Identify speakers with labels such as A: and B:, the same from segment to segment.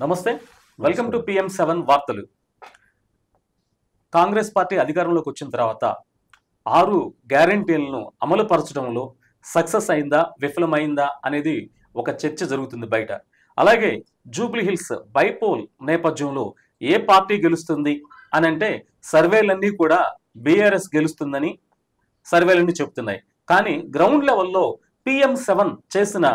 A: నమస్తే welcome to PM7 వార్తలు. Congress party అధికారంలోకి వచ్చిన తర్వాత 6 గ్యారెంటీలను అమలు పరచడంలో సక్సెస్ అయిందా విఫలమైందా అనేది ఒక చర్చ జరుగుతుంది బయట. అలాగే జూబ్లీ హిల్స్ బైపోల్ నేపథ్యంలో ఏ పార్టీ గెలుస్తుంది అని అంటే సర్వేలన్నీ కూడా బీఆర్ఎస్ గెలుస్తుందని సర్వేలన్నీ చెప్తున్నాయి. కానీ గ్రౌండ్ లెవెల్లో PM7 చేసిన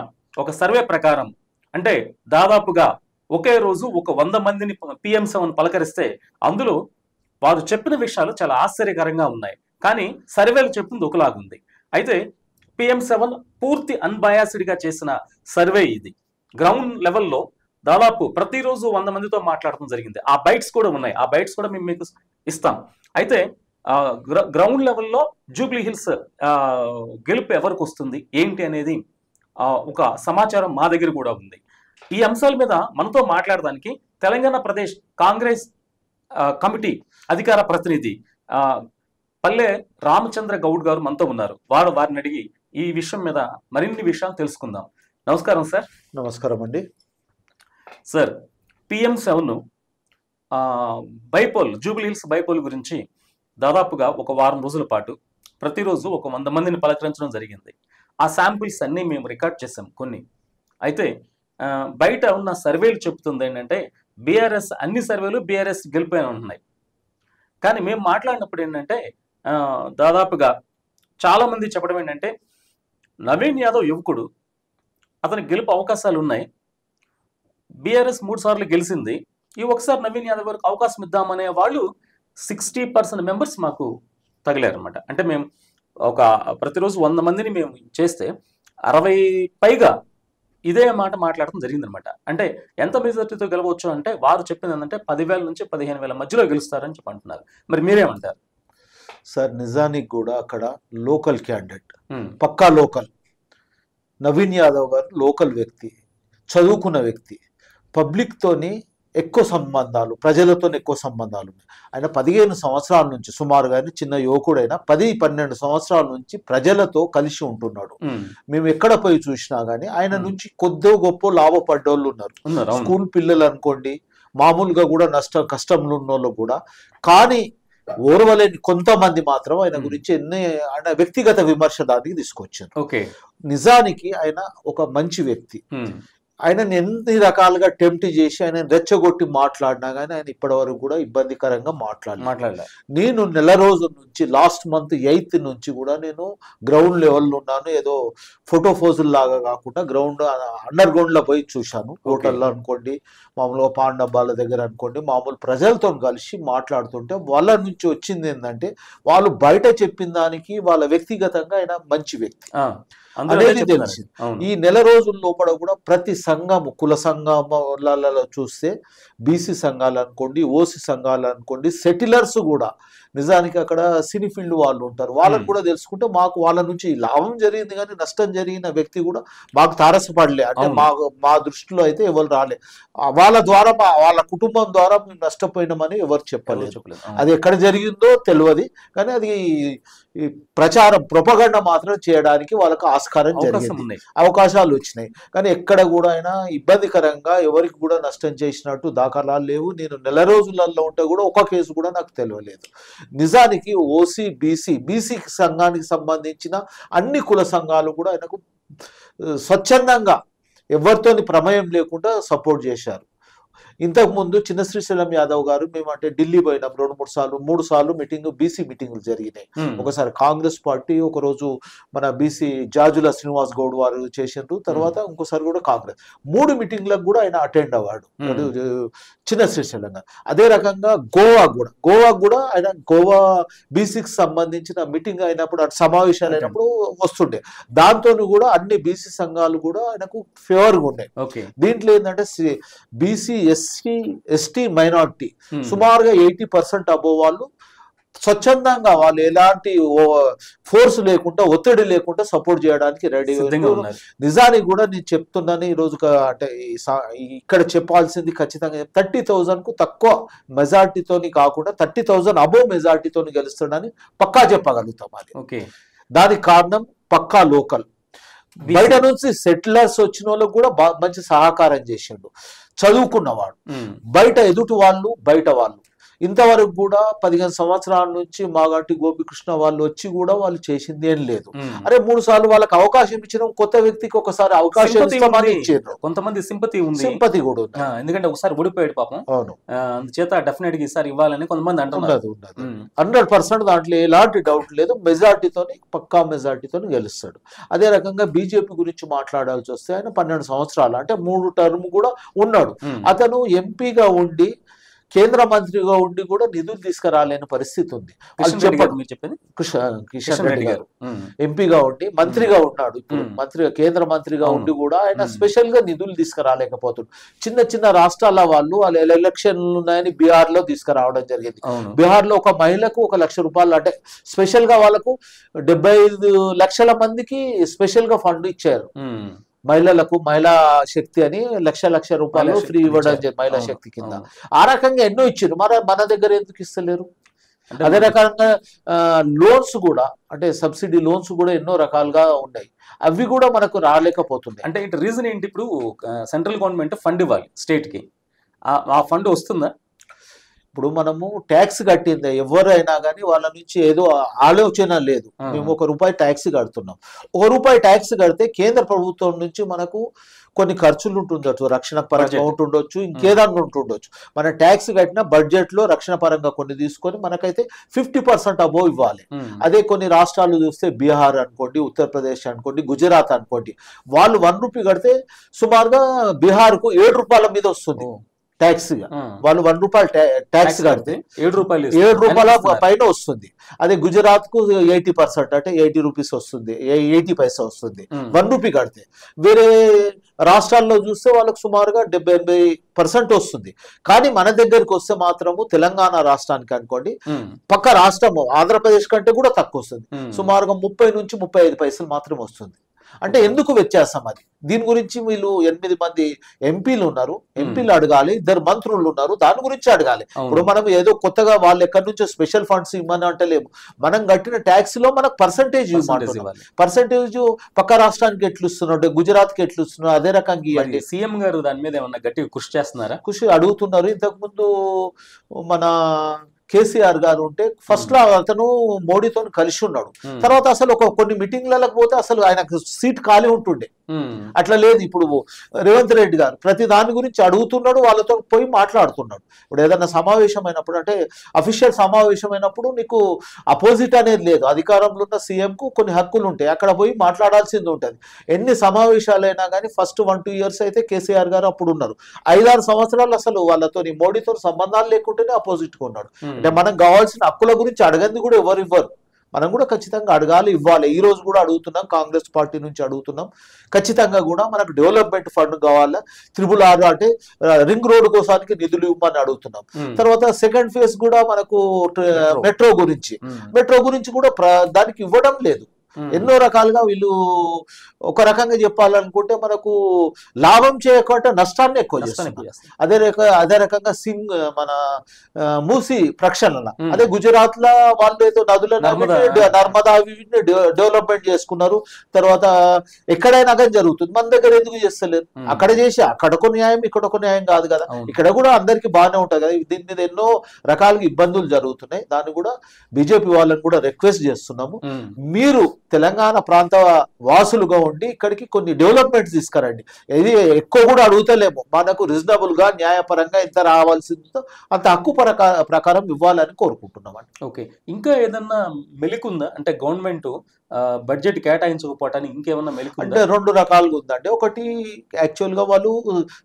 A: ఒక సర్వే ప్రకారం అంటే దాదాపుగా ఒకే రోజు ఒక 100 మందిని PM7 పలకరిస్తే అందులో వారు చెప్పిన విషయాలు చాలా ఆశ్చర్యకరంగా ఉన్నాయి. కానీ సర్వేలు చెప్పింది ఒకలాగుంది. అయితే PM7 పూర్తి అన్బయాస్డ్గా చేసిన సర్వే ఇది. గ్రౌండ్ లెవెల్లో దాదాపు ప్రతిరోజు 100 మందితో మాట్లాడటం జరిగింది. ఆ బైట్స్ కూడా ఉన్నాయి. ఆ బైట్స్ కూడా మేము మీకు ఇస్తాం. అయితే గ్రౌండ్ లెవెల్లో జూబ్లీ హిల్స్ గెలుపు ఎవరికి వస్తుంది ఏంటి అనేది ఒక సమాచారం మా దగ్గర కూడా ఉంది. ఈ అంశాల మీద మనతో మాట్లాడడానికి తెలంగాణ ప్రదేశ్ కాంగ్రెస్ కమిటీ అధికార ప్రతినిధి పల్లె రామచంద్ర గౌడ్ గారు మనతో ఉన్నారు. వారిని అడిగి ఈ విషయం మీద మరిన్ని విషయాలు తెలుసుకుందాం. నమస్కారం సార్.
B: నమస్కారం అండి.
A: Sir, PM7 bypoll Jubilee hills bypoll గురించి దాదాపుగా ఒక వారం రోజుల పాటు ప్రతిరోజు ఒక 100 మందిని పలకరించడం జరిగింది. ఆ శాంపిల్స్ అన్నీ మేము రికార్డ్ చేసాం కొన్ని. అయితే బయట ఉన్న సర్వేలు చెప్తుంది ఏంటంటే బీఆర్ఎస్ అన్ని సర్వేలు బీఆర్ఎస్ గెలిపోయిన ఉంటున్నాయి. కానీ మేము మాట్లాడినప్పుడు ఏంటంటే దాదాపుగా చాలామంది చెప్పడం ఏంటంటే నవీన్ యాదవ్ యువకుడు, అతనికి గెలుపు అవకాశాలు ఉన్నాయి. బీఆర్ఎస్ 3 సార్లు గెలిచింది. ఈ ఒకసారి నవీన్ యాదవ్ గారికి అవకాశం ఇద్దామనే వాళ్ళు 60% మెంబర్స్ మాకు తగిలారనమాట. అంటే మేము ఒక ప్రతిరోజు 100 మందిని మేము చేస్తే 60 పైగా ఇదే మాట మాట్లాడటం జరిగిందనమాట. అంటే ఎంత మెజార్టీతో గెలవచ్చు అంటే వారు చెప్పింది ఏంటంటే 10,000 నుంచి 15,000 మధ్యలో గెలుస్తారని చెప్పి అంటున్నారు. మరి మీరేమంటారు
B: సార్? నిజానికి కూడా అక్కడ లోకల్ క్యాండిడేట్, పక్కా లోకల్ నవీన్ యాదవ్ గారు లోకల్ వ్యక్తి, చదువుకున్న వ్యక్తి, పబ్లిక్ తోని ఎక్కువ సంబంధాలు, ప్రజలతో ఎక్కువ సంబంధాలు ఉన్నాయి. ఆయన 15 సంవత్సరాల నుంచి సుమారుగా, చిన్న యువకుడైన 10-12 సంవత్సరాల నుంచి ప్రజలతో కలిసి ఉంటున్నాడు. మేము ఎక్కడ పోయి చూసినా గానీ ఆయన నుంచి కొద్దో గొప్ప లాభపడ్డోళ్ళు ఉన్నారు. స్కూల్ పిల్లలు అనుకోండి, మామూలుగా కూడా కష్టంలో ఉన్న వాళ్ళు కూడా. కానీ ఓర్వలేని కొంతమంది మాత్రం ఆయన గురించి ఆయన వ్యక్తిగత విమర్శ దానికి తీసుకొచ్చారు. నిజానికి ఆయన ఒక మంచి వ్యక్తి. ఆయన ఎన్ని రకాలుగా టెంప్ట్ చేసి ఆయన రెచ్చగొట్టి మాట్లాడినా కానీ ఆయన ఇప్పటి వరకు కూడా ఇబ్బందికరంగా మాట్లాడలేదు. నేను నెల రోజుల నుంచి లాస్ట్ మంత్ 8th నుంచి కూడా నేను గ్రౌండ్ లెవెల్లో ఉన్నాను. ఏదో ఫోటో ఫోజుల్ లాగా కాకుండా గ్రౌండ్ అండర్ గ్రౌండ్ లో పోయి చూశాను. హోటల్లో అనుకోండి, మామూలుగా పాన్ డబ్బాల దగ్గర అనుకోండి, మామూలు ప్రజలతో కలిసి మాట్లాడుతుంటే వాళ్ళ నుంచి వచ్చింది ఏంటంటే వాళ్ళు బయట చెప్పిన దానికి వాళ్ళ వ్యక్తిగతంగా ఆయన మంచి వ్యక్తి అనేది తెలిసింది. ఈ నెల రోజుల లోపల కూడా ప్రతి సంఘము, కుల సంఘాలలో చూస్తే బీసీ సంఘాలు అనుకోండి, ఓసీ సంఘాలు అనుకోండి, సెటిలర్స్ కూడా నిజానికి అక్కడ సినీ ఫీల్డ్ వాళ్ళు ఉంటారు. వాళ్ళని కూడా తెలుసుకుంటే మాకు వాళ్ళ నుంచి లాభం జరిగింది కానీ నష్టం జరిగిన వ్యక్తి కూడా మాకు తారసపడలే. అంటే మా దృష్టిలో అయితే ఎవరు రాలే. వాళ్ళ ద్వారా వాళ్ళ కుటుంబం ద్వారా మేము నష్టపోయినామని ఎవరు చెప్పలేదు. అది ఎక్కడ జరిగిందో తెలియదు కానీ అది ప్రచారం, ప్రొపగండ మాత్రం చేయడానికి వాళ్ళకు ఆస్కారం జరిగింది, అవకాశాలు వచ్చినాయి. కానీ ఎక్కడ కూడా ఆయన ఇబ్బందికరంగా ఎవరికి కూడా నష్టం చేసినట్టు దాఖలాలు లేవు. నేను నెల రోజులలో ఉంటే కూడా ఒక కేసు కూడా నాకు తెలియలేదు. నిజానికి ఓసీ, బీసీ సంఘానికి సంబంధించిన అన్ని కుల సంఘాలు కూడా ఆయనకు స్వచ్ఛందంగా ఎవరితోని ప్రమేయం లేకుండా సపోర్ట్ చేశారు. ఇంతకుముందు చిన్న శ్రీశైలం యాదవ్ గారు మేము అంటే ఢిల్లీ పోయినాం 3 సార్లు మీటింగ్, బీసీ మీటింగులు జరిగినాయి. ఒకసారి కాంగ్రెస్ పార్టీ, ఒక రోజు మన బీసీ జాజుల శ్రీనివాస్ గౌడ్ వారు చేసిండ్రు, తర్వాత ఇంకోసారి కూడా కాంగ్రెస్. 3 మీటింగ్లకు కూడా ఆయన అటెండ్ అవ్వాడు చిన్న శ్రీశైలం గారు. అదే రకంగా గోవా కూడా ఆయన గోవా బీసీకి సంబంధించిన మీటింగ్ అయినప్పుడు, అటు సమావేశాలు అయినప్పుడు వస్తుండే. దాంతో కూడా అన్ని బీసీ సంఘాలు కూడా ఆయనకు ఫేవర్గా ఉన్నాయి. దీంట్లో ఏంటంటే బీసీ, ఎస్టీ, మైనారిటీ సుమారుగా 80% అబోవ్ వాళ్ళు స్వచ్ఛందంగా, వాళ్ళు ఎలాంటి ఫోర్స్ లేకుండా, ఒత్తిడి లేకుండా సపోర్ట్ చేయడానికి రెడీ ఉన్నారు. నిజానికి కూడా నేను చెప్తున్నాను ఈరోజు, అంటే ఇక్కడ చెప్పాల్సింది ఖచ్చితంగా 30,000కు తక్కువ మెజార్టీతోని కాకుండా 30,000 అబోవ్ మెజార్టీతోని గెలుస్తాడని పక్కా చెప్పగలుగుతాం. అది దానికి కారణం పక్కా లోకల్. బయట నుంచి సెటిలర్స్ వచ్చిన వాళ్ళకు కూడా మంచి సహకారం చేసిండు. చదువుకున్నవాడు, బయట ఎదుటి వాళ్ళు బయట వాళ్ళు. ఇంతవరకు కూడా 15 సంవత్సరాల నుంచి మాగంటి గోపికృష్ణ వాళ్ళు వచ్చి కూడా వాళ్ళు చేసింది ఏం లేదు. అరే 3 సార్లు వాళ్ళకి అవకాశం ఇచ్చిన కొత్త వ్యక్తికి ఒకసారి అవకాశం ఇచ్చారు.
A: కొంతమంది సింపతి
B: కూడా ఉంది,
A: ఎందుకంటే ఒకసారి ఓడిపోయాడు పాపం.
B: అవును,
A: అందుచేత డెఫినెట్ గా ఈసారి ఇవ్వాలని కొంతమంది అంటున్నారు.
B: 100% దాంట్లో ఎలాంటి డౌట్ లేదు. మెజార్టీతోని, పక్కా మెజార్టీతోని గెలుస్తాడు. అదే రకంగా బీజేపీ గురించి మాట్లాడాల్సి వస్తే ఆయన 12 సంవత్సరాలు అంటే 3 టర్మ్ కూడా ఉన్నాడు. అతను ఎంపీగా ఉండి కేంద్ర మంత్రిగా ఉండి కూడా నిధులు తీసుకురాలేని పరిస్థితి ఉంది. కిషన్ రెడ్డి గారు ఎంపీగా ఉండి మంత్రిగా ఉన్నాడు. ఇప్పుడు కేంద్ర మంత్రిగా ఉండి కూడా ఆయన స్పెషల్ గా నిధులు తీసుకురాలేకపోతున్నాడు. చిన్న చిన్న రాష్ట్రాల వాళ్ళు ఎలక్షన్లు ఉన్నాయని బీహార్ లో తీసుకురావడం జరిగింది. బీహార్ లో ఒక మహిళకు 1 లక్ష రూపాయలు అంటే స్పెషల్ గా వాళ్ళకు 75 లక్షల మందికి స్పెషల్ గా ఫండ్ ఇచ్చారు. మహిళలకు మహిళా శక్తి అని లక్ష రూపాయలు ఫ్రీ ఇవ్వడం మహిళా శక్తి కింద. ఆ రకంగా ఎన్నో ఇచ్చారు. మన దగ్గర ఎందుకు ఇస్తలేరు? అదే రకంగా లోన్స్ కూడా అంటే సబ్సిడీ లోన్స్ కూడా ఎన్నో రకాలుగా ఉన్నాయి. అవి కూడా మనకు రాలేకపోతుంది.
A: అంటే ఇటు రీజన్ ఏంటి? ఇప్పుడు సెంట్రల్ గవర్నమెంట్ ఫండ్ ఇవ్వాలి స్టేట్ కి, ఆ ఫండ్ వస్తుందా?
B: ఇప్పుడు మనము ట్యాక్స్ కట్టింది ఎవరైనా కానీ వాళ్ళ నుంచి ఏదో ఆలోచన లేదు. మేము ₹1 ట్యాక్స్ కడుతున్నాం. ₹1 ట్యాక్స్ కడితే కేంద్ర ప్రభుత్వం నుంచి మనకు కొన్ని ఖర్చులు ఉంటుండొచ్చు, రక్షణ పరంగా ఉంటుండొచ్చు, ఇంకేదన్నా ఉంటుండొచ్చు. మన ట్యాక్స్ కట్టిన బడ్జెట్ లో రక్షణ పరంగా కొన్ని తీసుకొని మనకైతే 50% అబోవ్ ఇవ్వాలి. అదే కొన్ని రాష్ట్రాలు చూస్తే బీహార్ అనుకోండి, ఉత్తరప్రదేశ్ అనుకోండి, గుజరాత్ అనుకోండి, వాళ్ళు ₹1 కడితే సుమారుగా బీహార్ కు ₹7 మీద వస్తుంది ట్యాక్స్ గా. వాళ్ళు ₹1 ట్యాక్స్ కడితే ₹7 పైన వస్తుంది. అదే గుజరాత్ కు 80% అంటే 80 రూపీస్ వస్తుంది, 80 పైసా వస్తుంది ₹1 కడితే. వేరే రాష్ట్రాల్లో చూస్తే వాళ్ళకు సుమారుగా 70-80% వస్తుంది. కానీ మన దగ్గరికి వస్తే మాత్రము తెలంగాణ రాష్ట్రానికి అనుకోండి, పక్క రాష్ట్రము ఆంధ్రప్రదేశ్ కంటే కూడా తక్కువ వస్తుంది. సుమారుగా 30 నుంచి 35 పైసలు మాత్రం వస్తుంది. అంటే ఎందుకు వ్యత్యాసం అది? దీని గురించి వీళ్ళు 8 మంది ఎంపీలు ఉన్నారు, ఎంపీలు అడగాలి, 2 మంత్రులు ఉన్నారు, దాని గురించి అడగాలి. ఇప్పుడు మనం ఏదో కొత్తగా వాళ్ళు ఎక్కడి నుంచో స్పెషల్ ఫండ్స్ ఇవ్వమని అంటలేము. మనం కట్టిన ట్యాక్స్ లో మనకు పర్సంటేజ్ పర్సంటేజ్ పక్క రాష్ట్రానికి ఎట్లు ఇస్తున్నాడు, గుజరాత్ కి ఎట్లు ఇస్తున్నారు, అదే రకంగా ఇవ్వండి.
A: సీఎం గారు దాని మీద ఏమన్నా గట్టిగా కృషి చేస్తున్నారా?
B: కృషి అడుగుతున్నారు. ఇంతకు ముందు మన కేసీఆర్ గారు ఉంటే ఫస్ట్ లో అతను మోడీతో కలిసి ఉన్నాడు. తర్వాత అసలు కొన్ని మీటింగ్లకు పోతే అసలు ఆయనకు సీట్ ఖాళీ ఉంటుండే. అట్లా లేదు. ఇప్పుడు రేవంత్ రెడ్డి గారు ప్రతి దాని గురించి అడుగుతున్నాడు, వాళ్ళతో పోయి మాట్లాడుతున్నాడు. ఇప్పుడు ఏదైనా సమావేశం అయినప్పుడు అంటే అఫీషియల్ సమావేశం అయినప్పుడు నీకు అపోజిట్ అనేది లేదు. అధికారంలో ఉన్న సీఎం కు కొన్ని హక్కులు ఉంటాయి, అక్కడ పోయి మాట్లాడాల్సింది ఉంటుంది. ఎన్ని సమావేశాలైనా కానీ ఫస్ట్ 1-2 ఇయర్స్ అయితే కేసీఆర్ గారు అప్పుడు ఉన్నారు. 5-6 సంవత్సరాలు అసలు వాళ్ళతో మోడీతో సంబంధాలు లేకుంటేనే అపోజిట్ గా ఉన్నాడు. అంటే మనకు కావాల్సిన హక్కుల గురించి అడగంది కూడా ఎవరు ఇవ్వరు. మనం కూడా ఖచ్చితంగా అడగాలి, ఇవ్వాలి. ఈ రోజు కూడా అడుగుతున్నాం, కాంగ్రెస్ పార్టీ నుంచి అడుగుతున్నాం. ఖచ్చితంగా కూడా మనకు డెవలప్మెంట్ ఫండ్ కావాలా, 666 అంటే రింగ్ రోడ్ కోసానికి నిధులు ఇవ్వమని అడుగుతున్నాం. తర్వాత సెకండ్ ఫేజ్ కూడా మనకు మెట్రో గురించి కూడా దానికి ఇవ్వడం లేదు. ఎన్నో రకాలుగా వీళ్ళు ఒక రకంగా చెప్పాలనుకుంటే మనకు లాభం చేయకుండా నష్టాన్ని ఎక్కువ చేస్తున్నారు. అదే రకంగా మన మూసి ప్రక్షాళన, అదే గుజరాత్ లో వాళ్ళు ఏదో నదులను నర్మదా డెవలప్మెంట్ చేసుకున్నారు. తర్వాత ఎక్కడైనా కానీ జరుగుతుంది, మన దగ్గర ఎందుకు చేస్తలేరు? అక్కడ చేసి అక్కడొక న్యాయం ఇక్కడొక న్యాయం కాదు కదా. ఇక్కడ కూడా అందరికి బాగానే ఉంటుంది కదా. దీని మీద ఎన్నో రకాలుగా ఇబ్బందులు జరుగుతున్నాయి. దాన్ని కూడా బీజేపీ వాళ్ళని కూడా రిక్వెస్ట్ చేస్తున్నాము, మీరు తెలంగాణ ప్రాంత వాసులుగా ఉండి ఇక్కడికి కొన్ని డెవలప్మెంట్స్ తీసుకురండి. ఇది ఎక్కువ కూడా అడుగుతలేము, మనకు రీజనబుల్ గా న్యాయపరంగా ఎంత రావాల్సిందో అంత హక్కు ప్రకారం ఇవ్వాలని కోరుకుంటున్నామండి.
A: ఓకే, ఇంకా ఏదన్నా మెలికుందా? అంటే గవర్నమెంట్ బడ్జెట్ కేటాయించకపోవటానికి ఇంకేమన్నా మెలికుందా?
B: అంటే 2 రకాలుగా ఉందండి. ఒకటి యాక్చువల్ గా వాళ్ళు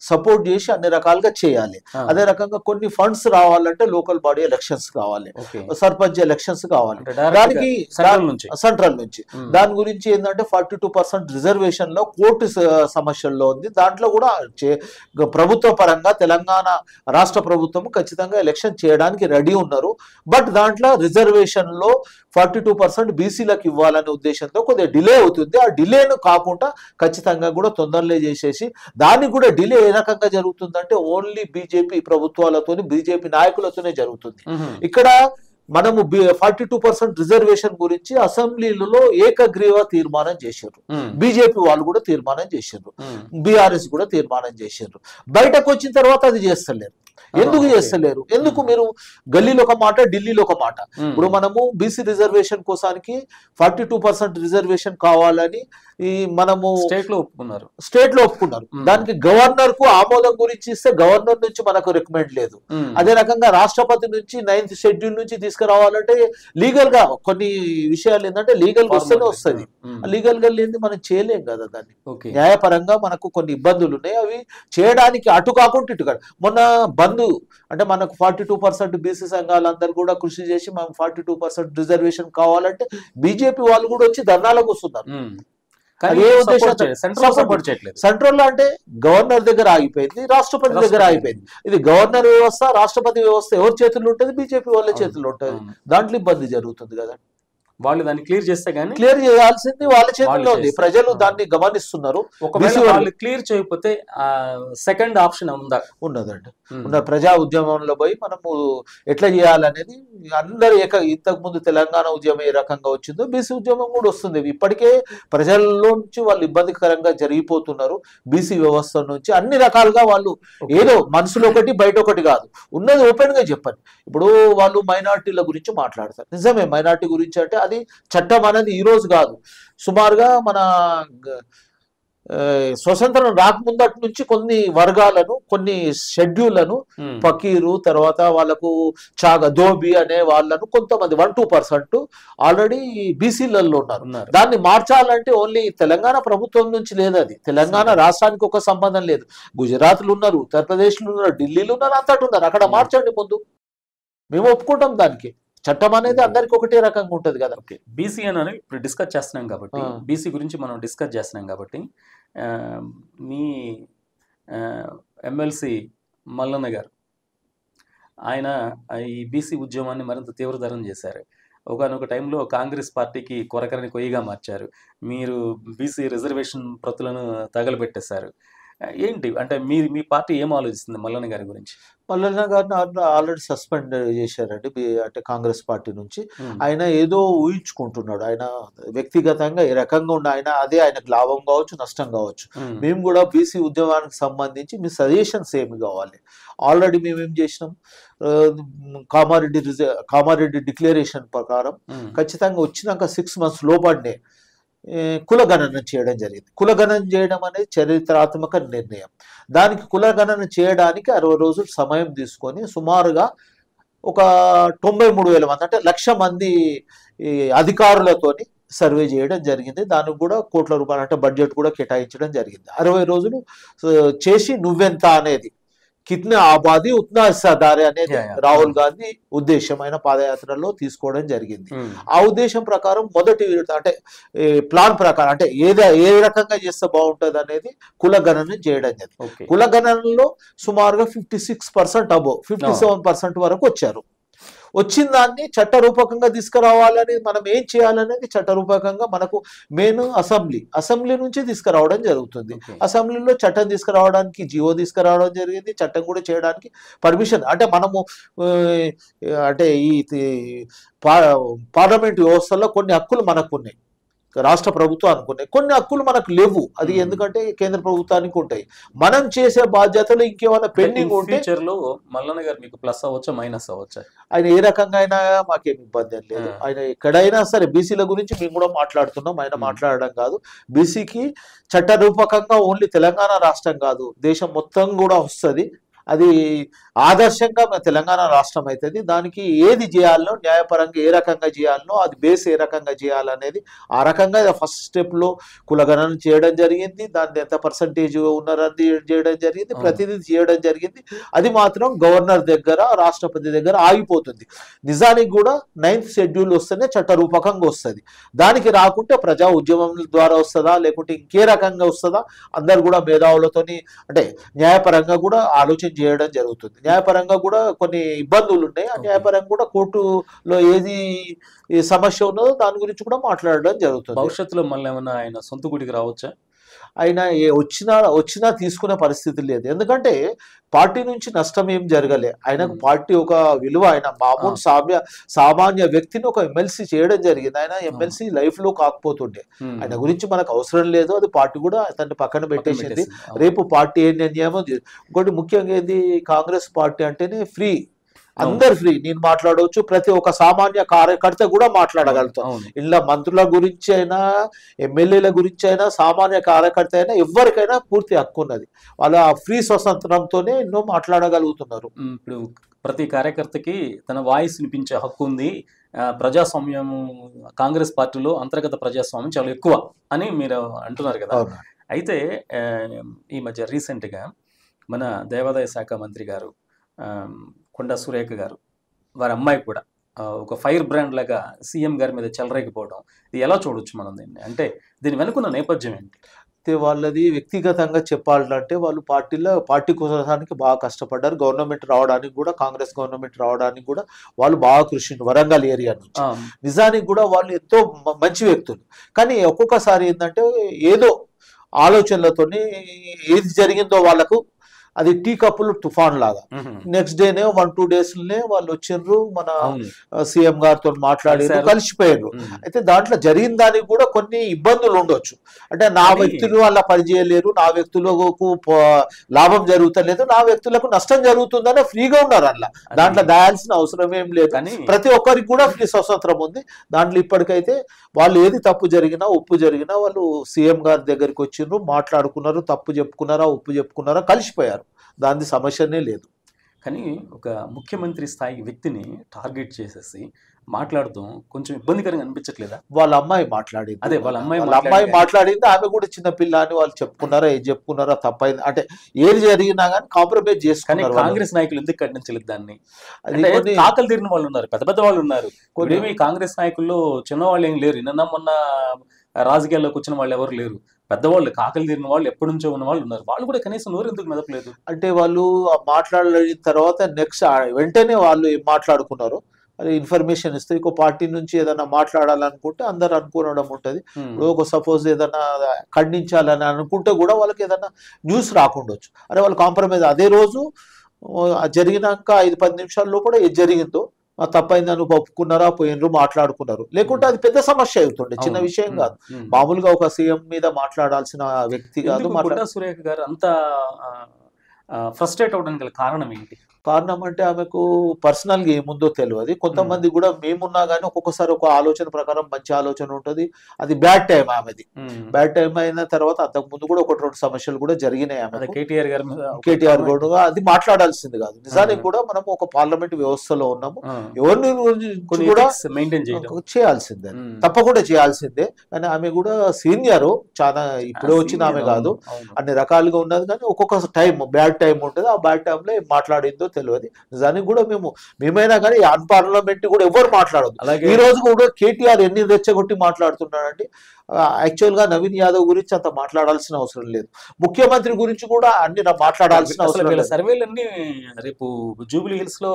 B: సపోర్ట్ చేసి అన్ని రకాలుగా చేయాలి. అదే రకంగా కొన్ని ఫండ్స్ రావాలంటే లోకల్ బాడీ ఎలక్షన్స్ కావాలి, సర్పంచ్ ఎలక్షన్స్ కావాలి, దానికి సెంట్రల్ నుంచి. దాని గురించి ఏంటంటే 42% రిజర్వేషన్ లో కోర్టు సమస్యల్లో ఉంది. దాంట్లో కూడా ప్రభుత్వ పరంగా తెలంగాణ రాష్ట్ర ప్రభుత్వం ఖచ్చితంగా ఎలక్షన్ చేయడానికి రెడీ ఉన్నారు. బట్ దాంట్లో రిజర్వేషన్ లో 42% బీసీలకు ఇవ్వాలనే ఉద్దేశంతో కొద్దిగా డిలే అవుతుంది. ఆ డిలేను కాకుండా ఖచ్చితంగా కూడా తొందరలే చేసేసి, దానికి కూడా డిలే ఏ రకంగా జరుగుతుందంటే ఓన్లీ బీజేపీ ప్రభుత్వాలతోని బీజేపీ నాయకులతోనే జరుగుతుంది. ఇక్కడ మనము 42% రిజర్వేషన్ గురించి అసెంబ్లీలలో ఏకగ్రీవ తీర్మానం చేశారు. బీజేపీ వాళ్ళు కూడా తీర్మానం చేశారు, బీఆర్ఎస్ కూడా తీర్మానం చేశారు. బయటకు వచ్చిన తర్వాత అది చేస్తలేరు. ఎందుకు చేస్తలేరు? ఎందుకు? మీరు గల్లీలో ఒక మాట, ఢిల్లీలో ఒక మాట. ఇప్పుడు మనము బీసీ రిజర్వేషన్ కోసానికి 42% రిజర్వేషన్ కావాలని మనము స్టేట్ లో ఒప్పుకున్నారు. దానికి గవర్నర్ కు ఆమోదం గురించి ఇస్తే గవర్నర్ నుంచి మనకు రికమెండ్ లేదు. అదే రకంగా రాష్ట్రపతి నుంచి 9th షెడ్యూల్ నుంచి తీసుకురావాలంటే లీగల్ గా కొన్ని విషయాలు ఏంటంటే లీగల్ గా వస్తేనే వస్తుంది. లీగల్ గా లేని మనం చేయలేం కదా దాన్ని. న్యాయపరంగా మనకు కొన్ని ఇబ్బందులు ఉన్నాయి. అవి చేయడానికి అటు కాకుండా ఇటు కాదు. మొన్న బంద్ అంటే మనకు 42% బీసీ సంఘాలందరూ కూడా కృషి చేసి మనం 42% రిజర్వేషన్ కావాలంటే బీజేపీ వాళ్ళు కూడా వచ్చి ధర్నాలకు వస్తున్నారు. సెంట్రల్ లో అంటే గవర్నర్ దగ్గర ఆగిపోయింది, రాష్ట్రపతి దగ్గర ఆగిపోయింది. ఇది గవర్నర్ వ్యవస్థ, రాష్ట్రపతి వ్యవస్థ ఎవరి చేతుల్లో ఉంటుంది? బీజేపీ వాళ్ళ చేతుల్లో ఉంటుంది. దాంట్లో ఇబ్బంది జరుగుతుంది కదా.
A: వాళ్ళు దాన్ని క్లియర్ చేస్తే గానీ
B: క్లియర్ చేయాల్సింది వాళ్ళ చేతుల్లో ఉంది. ప్రజలు దాన్ని గమనిస్తున్నారు.
A: ఒకవేళ వాళ్ళు క్లియర్ చేయకపోతే సెకండ్ ఆప్షన్
B: ఉన్నదండి. ఉన్న ప్రజా ఉద్యమంలో పోయి మనము ఎట్లా చేయాలనేది అందరు ఇంతకు ముందు తెలంగాణ ఉద్యమం ఏ రకంగా వచ్చిందో బీసీ ఉద్యమం కూడా వస్తుంది. ఇప్పటికే ప్రజల్లో నుంచి వాళ్ళు ఇబ్బందికరంగా జరిగిపోతున్నారు. బీసీ వ్యవస్థ నుంచి అన్ని రకాలుగా వాళ్ళు ఏదో మనసులో ఒకటి బయట ఒకటి కాదు, ఉన్నది ఓపెన్ గా చెప్పండి. ఇప్పుడు వాళ్ళు మైనార్టీల గురించి మాట్లాడతారు. నిజమే, మైనార్టీ గురించి అంటే అది చట్టం అనేది ఈ రోజు కాదు. సుమారుగా మన స్వతంత్రం రాకముందటి నుంచి కొన్ని వర్గాలను, కొన్ని షెడ్యూళ్లను, ఫకీరు, తర్వాత వాళ్ళకు ధోబి అనే వాళ్ళను కొంతమంది 1-2% ఆల్రెడీ బీసీలలో ఉన్నారు. దాన్ని మార్చాలంటే ఓన్లీ తెలంగాణ ప్రభుత్వం నుంచి లేదు, అది తెలంగాణ రాష్ట్రానికి ఒక సంబంధం లేదు. గుజరాత్లు ఉన్నారు, ఉత్తరప్రదేశ్లు ఉన్నారు, ఢిల్లీలో ఉన్నారు, అంతటి ఉన్నారు. అక్కడ మార్చండి ముందు, మేము ఒప్పుకుంటాం. దానికి చట్టం అనేది అందరికి ఒకటే రకంగా ఉంటది కదా.
A: బీసీ అని ఇప్పుడు డిస్కస్ చేస్తున్నాం కాబట్టి, బీసీ గురించి మనం డిస్కస్ చేస్తున్నాం కాబట్టి, మీ ఎమ్మెల్సీ మల్లన్న గారు ఆయన ఈ బీసీ ఉద్యమాన్ని మరింత తీవ్రతరం చేశారు. ఒకనొక టైంలో కాంగ్రెస్ పార్టీకి కొరకరని కొయ్యగా మార్చారు. మీరు బీసీ రిజర్వేషన్ ప్రతులను తగలబెట్టేశారు. ఏంటి అంటే మీ పార్టీ ఏం ఆలోచిస్తుంది మల్లన్న గారి గురించి?
B: మల్లన్న గారిని ఆల్రెడీ సస్పెండ్ చేశారండి, అంటే కాంగ్రెస్ పార్టీ నుంచి. ఆయన ఏదో ఊహించుకుంటున్నాడు. ఆయన వ్యక్తిగతంగా ఏ రకంగా ఉన్న ఆయన అదే ఆయనకు లాభం కావచ్చు, నష్టం కావచ్చు. మేము కూడా బీసీ ఉద్యమానికి సంబంధించి మీ సజెషన్స్ ఏమి కావాలి? ఆల్రెడీ మేమేం చేసినాం, కామారెడ్డి డిక్లరేషన్ ప్రకారం ఖచ్చితంగా వచ్చినాక 6 months లోపలనే కులగణన చేయడం జరిగింది. కులగణన చేయడం అనేది చరిత్రాత్మక నిర్ణయం. దానికి కులగణన చేయడానికి 60 రోజులు సమయం తీసుకొని సుమారుగా ఒక 93,000 మంది అంటే 1,00,000 మంది అధికారులతోని సర్వే చేయడం జరిగింది. దానికి కూడా కోట్ల రూపాయలు అంటే బడ్జెట్ కూడా కేటాయించడం జరిగింది. 60 రోజులు చేసి నువ్వెంత అనేది కిత్నే ఆబాది ఉత్నా హిస్సాదారే అనేది రాహుల్ గాంధీ ఉద్దేశమైన పాదయాత్రలో తీసుకోవడం జరిగింది. ఆ ఉద్దేశం ప్రకారం మొదటి అంటే ప్లాన్ ప్రకారం అంటే ఏ రకంగా చేస్తే బాగుంటుంది అనేది కులగణన చేయడం జరిగింది. కులగణనలో సుమారుగా 56% అబోవ్ 57% వరకు వచ్చారు. వచ్చిన దాన్ని చట్టరూపకంగా తీసుకురావాలని మనం ఏం చేయాలనేది చట్టరూపకంగా మనకు మెయిన్ అసెంబ్లీ నుంచి తీసుకురావడం జరుగుతుంది. అసెంబ్లీలో చట్టం తీసుకురావడానికి జీవో తీసుకురావడం జరిగింది. చట్టం కూడా చేయడానికి పర్మిషన్ అంటే మనము అంటే ఈ పార్లమెంట్ వ్యవస్థలో కొన్ని హక్కులు మనకు ఉన్నాయి, రాష్ట్ర ప్రభుత్వం అనుకున్నాయి, కొన్ని హక్కులు మనకు లేవు. అది ఎందుకంటే కేంద్ర ప్రభుత్వానికి ఉంటాయి. మనం చేసే బాధ్యతలు ఇంకేమైనా పెండింగ్ ఉంటే
A: మల్లన్న గారు మీకు ప్లస్ అవ్వచ్చా మైనస్ అవ్వచ్చా?
B: ఆయన ఏ రకంగా అయినా మాకేం ఇబ్బంది లేదు. ఆయన ఎక్కడైనా సరే బీసీల గురించి మేము కూడా మాట్లాడుతున్నాం, ఆయన మాట్లాడడం కాదు. బీసీకి చట్టరూపకంగా ఓన్లీ తెలంగాణ రాష్ట్రం కాదు, దేశం మొత్తం కూడా వస్తుంది. అది ఆదర్శంగా తెలంగాణ రాష్ట్రం అవుతుంది. దానికి ఏది చేయాలనో న్యాయపరంగా ఏ రకంగా చేయాలనో అది బేస్ ఏ రకంగా చేయాలనేది ఆ రకంగా ఫస్ట్ స్టెప్లో కులగణన చేయడం జరిగింది. దాన్ని ఎంత పర్సంటేజ్ ఉన్నారని చేయడం జరిగింది, ప్రతిదీ చేయడం జరిగింది. అది మాత్రం గవర్నర్ దగ్గర, రాష్ట్రపతి దగ్గర ఆగిపోతుంది. నిజానికి కూడా 9th షెడ్యూల్ వస్తేనే చట్టరూపకంగా వస్తుంది. దానికి రాకుంటే ప్రజా ఉద్యమం ద్వారా వస్తుందా లేకుంటే ఇంకే రకంగా వస్తుందా? అందరు కూడా మేధావులతోని అంటే న్యాయపరంగా కూడా ఆలోచన చేయడం జరుగుతుంది. న్యాయపరంగా కూడా కొన్ని ఇబ్బందులు ఉన్నాయి. ఆ న్యాయపరంగా కూడా కోర్టులో ఏది సమస్య ఉన్నదో దాని గురించి కూడా మాట్లాడడం జరుగుతుంది.
A: భవిష్యత్తులో మళ్ళీ ఏమన్నా ఆయన సొంత గుడికి రావచ్చా?
B: ఆయన వచ్చినా తీసుకునే పరిస్థితి లేదు. ఎందుకంటే పార్టీ నుంచి నష్టం ఏం జరగలే. ఆయనకు పార్టీ ఒక విలువ, ఆయన మామూలు సామాన్య వ్యక్తిని ఒక ఎమ్మెల్సీ చేయడం జరిగింది. ఆయన ఎమ్మెల్సీ లైఫ్ లో కాకపోతుండే, ఆయన గురించి మనకు అవసరం లేదు. అది పార్టీ కూడా అతన్ని పక్కన పెట్టేసింది. రేపు పార్టీ ఏం నిర్ణయమో. ఇంకోటి ముఖ్యంగా ఏంది, కాంగ్రెస్ పార్టీ అంటేనే ఫ్రీ, అందరు ఫ్రీ. నేను మాట్లాడవచ్చు, ప్రతి ఒక్క సామాన్య కార్యకర్త కూడా మాట్లాడగలుగుతాం. ఇలా మంత్రుల గురించి అయినా, ఎమ్మెల్యేల గురించి అయినా, సామాన్య కార్యకర్త అయినా ఎవరికైనా పూర్తి హక్కు ఉన్నది. వాళ్ళ ఫ్రీ స్వతంత్రంతోనే ఎన్నో మాట్లాడగలుగుతున్నారు.
A: ఇప్పుడు ప్రతి కార్యకర్తకి తన వాయిస్ వినిపించే హక్కు ఉంది. ప్రజాస్వామ్యం కాంగ్రెస్ పార్టీలో అంతర్గత ప్రజాస్వామ్యం చాలా ఎక్కువ అని మీరు అంటున్నారు కదా. అయితే ఈ మధ్య రీసెంట్గా మన దేవాదాయ శాఖ మంత్రి గారు కొండా సురేఖ గారు, వారి అమ్మాయి కూడా ఒక ఫైర్ బ్రాండ్ లాగా సీఎం గారి మీద చెలరేగిపోవడం, ఇది ఎలా చూడొచ్చు మనం దీన్ని? అంటే దీని వెనుకున్న నేపథ్యం ఏంటి?
B: అయితే వాళ్ళది వ్యక్తిగతంగా చెప్పాలంటే వాళ్ళు పార్టీ కోసానికి బాగా కష్టపడ్డారు. గవర్నమెంట్ రావడానికి కూడా, కాంగ్రెస్ గవర్నమెంట్ రావడానికి కూడా వాళ్ళు బాగా కృషి, వరంగల్ ఏరియా నుంచి. నిజానికి కూడా వాళ్ళు ఎంతో మంచి వ్యక్తులు. కానీ ఒక్కొక్కసారి ఏంటంటే ఏదో ఆలోచనలతోని ఏది జరిగిందో వాళ్ళకు అది టీ కప్పులు తుఫాన్ లాగా. నెక్స్ట్ డేనే 1-2 డేస్లోనే వాళ్ళు వచ్చిండ్రు, మన సీఎం గారితో మాట్లాడారు, కలిసిపోయారు. అయితే దాంట్లో జరిగిన దానికి కూడా కొన్ని ఇబ్బందులు ఉండొచ్చు. అంటే నా వ్యక్తులు అలా పనిచేయలేరు, నా వ్యక్తులకు లాభం జరుగుతలేదు, నా వ్యక్తులకు నష్టం జరుగుతుందని ఫ్రీగా ఉన్నారు. అలా దాంట్లో దాయాల్సిన అవసరం ఏం లేదు. ప్రతి ఒక్కరికి కూడా ఫ్రీ స్వతంత్రం ఉంది. దాంట్లో ఇప్పటికైతే వాళ్ళు ఏది తప్పు జరిగినా, ఒప్పు జరిగినా వాళ్ళు సీఎం గారి దగ్గరికి వచ్చిండ్రు, మాట్లాడుకున్నారు, తప్పు చెప్పుకున్నారా, ఒప్పు చెప్పుకున్నారా, కలిసిపోయారు. దాని సమస్యనే లేదు.
A: కానీ ఒక ముఖ్యమంత్రి స్థాయి వ్యక్తిని టార్గెట్ చేసేసి మాట్లాడుతూ కొంచెం ఇబ్బందికరంగా అనిపించట్లేదా?
B: వాళ్ళ అమ్మాయి మాట్లాడింది.
A: అదే వాళ్ళ అమ్మాయి
B: మాట్లాడింది. ఆమె కూడా చిన్నపిల్ల అని వాళ్ళు చెప్పుకున్నారా, ఏది చెప్పుకున్నారా, తప్పైంది అంటే ఏది జరిగినా కానీ కాంప్రమైజ్ చేసుకున్నారు.
A: కాంగ్రెస్ నాయకులు ఎందుకు ఖండించలేదు దాన్ని? కాకలు తీరిన వాళ్ళు ఉన్నారు, పెద్ద పెద్ద వాళ్ళు ఉన్నారు. కొద్దిగా కాంగ్రెస్ నాయకుల్లో చిన్నవాళ్ళు ఏం లేరు. నిన్న మొన్న రాజకీయాల్లోకి వచ్చిన వాళ్ళు ఎవరు లేరు. పెద్దవాళ్ళు, కాకలు తీరిన వాళ్ళు, ఎప్పటి నుంచో ఉన్న వాళ్ళు ఉన్నారు. వాళ్ళు కూడా కనీసం నోరు ఎందుకు మెదపలేదు?
B: అంటే వాళ్ళు మాట్లాడిన తర్వాత నెక్స్ట్ వెంటనే వాళ్ళు ఏం మాట్లాడుకున్నారు, అది ఇన్ఫర్మేషన్ ఇస్తే ఇంకో పార్టీ నుంచి ఏదైనా మాట్లాడాలనుకుంటే అందరు అనుకోవడం ఉంటుంది. ఒక సపోజ్ ఏదైనా ఖండించాలని అనుకుంటే కూడా వాళ్ళకి ఏదైనా న్యూస్ రాకుండొచ్చు. అరే వాళ్ళు కాంప్రమైజ్ అదే రోజు జరిగినాక 5-10 నిమిషాల లోపల ఏది జరిగిందో తప్పైందని ఒప్పుకున్నారా, పోయినరు, మాట్లాడుకున్నారు. లేకుంటే అది పెద్ద సమస్య అవుతుండే, చిన్న విషయం కాదు. మామూలుగా ఒక సీఎం మీద మాట్లాడాల్సిన వ్యక్తి కాదు.
A: కొండా సురేఖ గారు అంత ఫ్రస్ట్రేట్ అవడానికి గల కారణం ఏంటి?
B: కారణం అంటే ఆమెకు పర్సనల్ గా ఏముందో తెలియదు. కొంతమంది కూడా మేమున్నా కానీ ఒక్కొక్కసారి ఒక ఆలోచన ప్రకారం మంచి ఆలోచన ఉంటుంది, అది బ్యాడ్ టైం ఆమెది. బ్యాడ్ టైం అయిన తర్వాత అంతకు ముందు కూడా 1-2 సమస్యలు కూడా జరిగినాయి ఆమె. కేటీఆర్ కూడా అది మాట్లాడాల్సింది కాదు. నిజానికి కూడా మనం ఒక పార్లమెంట్ వ్యవస్థలో ఉన్నాము, ఎవరిని కూడా మెయింటైన్ చేయాల్సిందే, తప్పకుండా చేయాల్సిందే. కానీ ఆమె కూడా సీనియర్, చాలా ఇప్పుడే వచ్చిన ఆమె కాదు, అన్ని రకాలుగా ఉన్నది. కానీ ఒక్కొక్క టైం బ్యాడ్ టైం ఉంటుంది, ఆ బ్యాడ్ టైంలో ఏం మాట్లాడిందో తెలియదు. నిజానికి కూడా మేమైనా కానీ అన్ పార్లమెంట్ కూడా ఎవరు మాట్లాడదు. ఈ రోజు కూడా కేటీఆర్ ఎన్ని రెచ్చగొట్టి మాట్లాడుతున్నాడంటే యాక్చువల్ గా నవీన్ యాదవ్ గురించి అంత మాట్లాడాల్సిన అవసరం లేదు, ముఖ్యమంత్రి గురించి కూడా అన్ని మాట్లాడాల్సిన అవసరం లేదు.
A: సర్వేలన్నీ రేపు జూబ్లీ హిల్స్ లో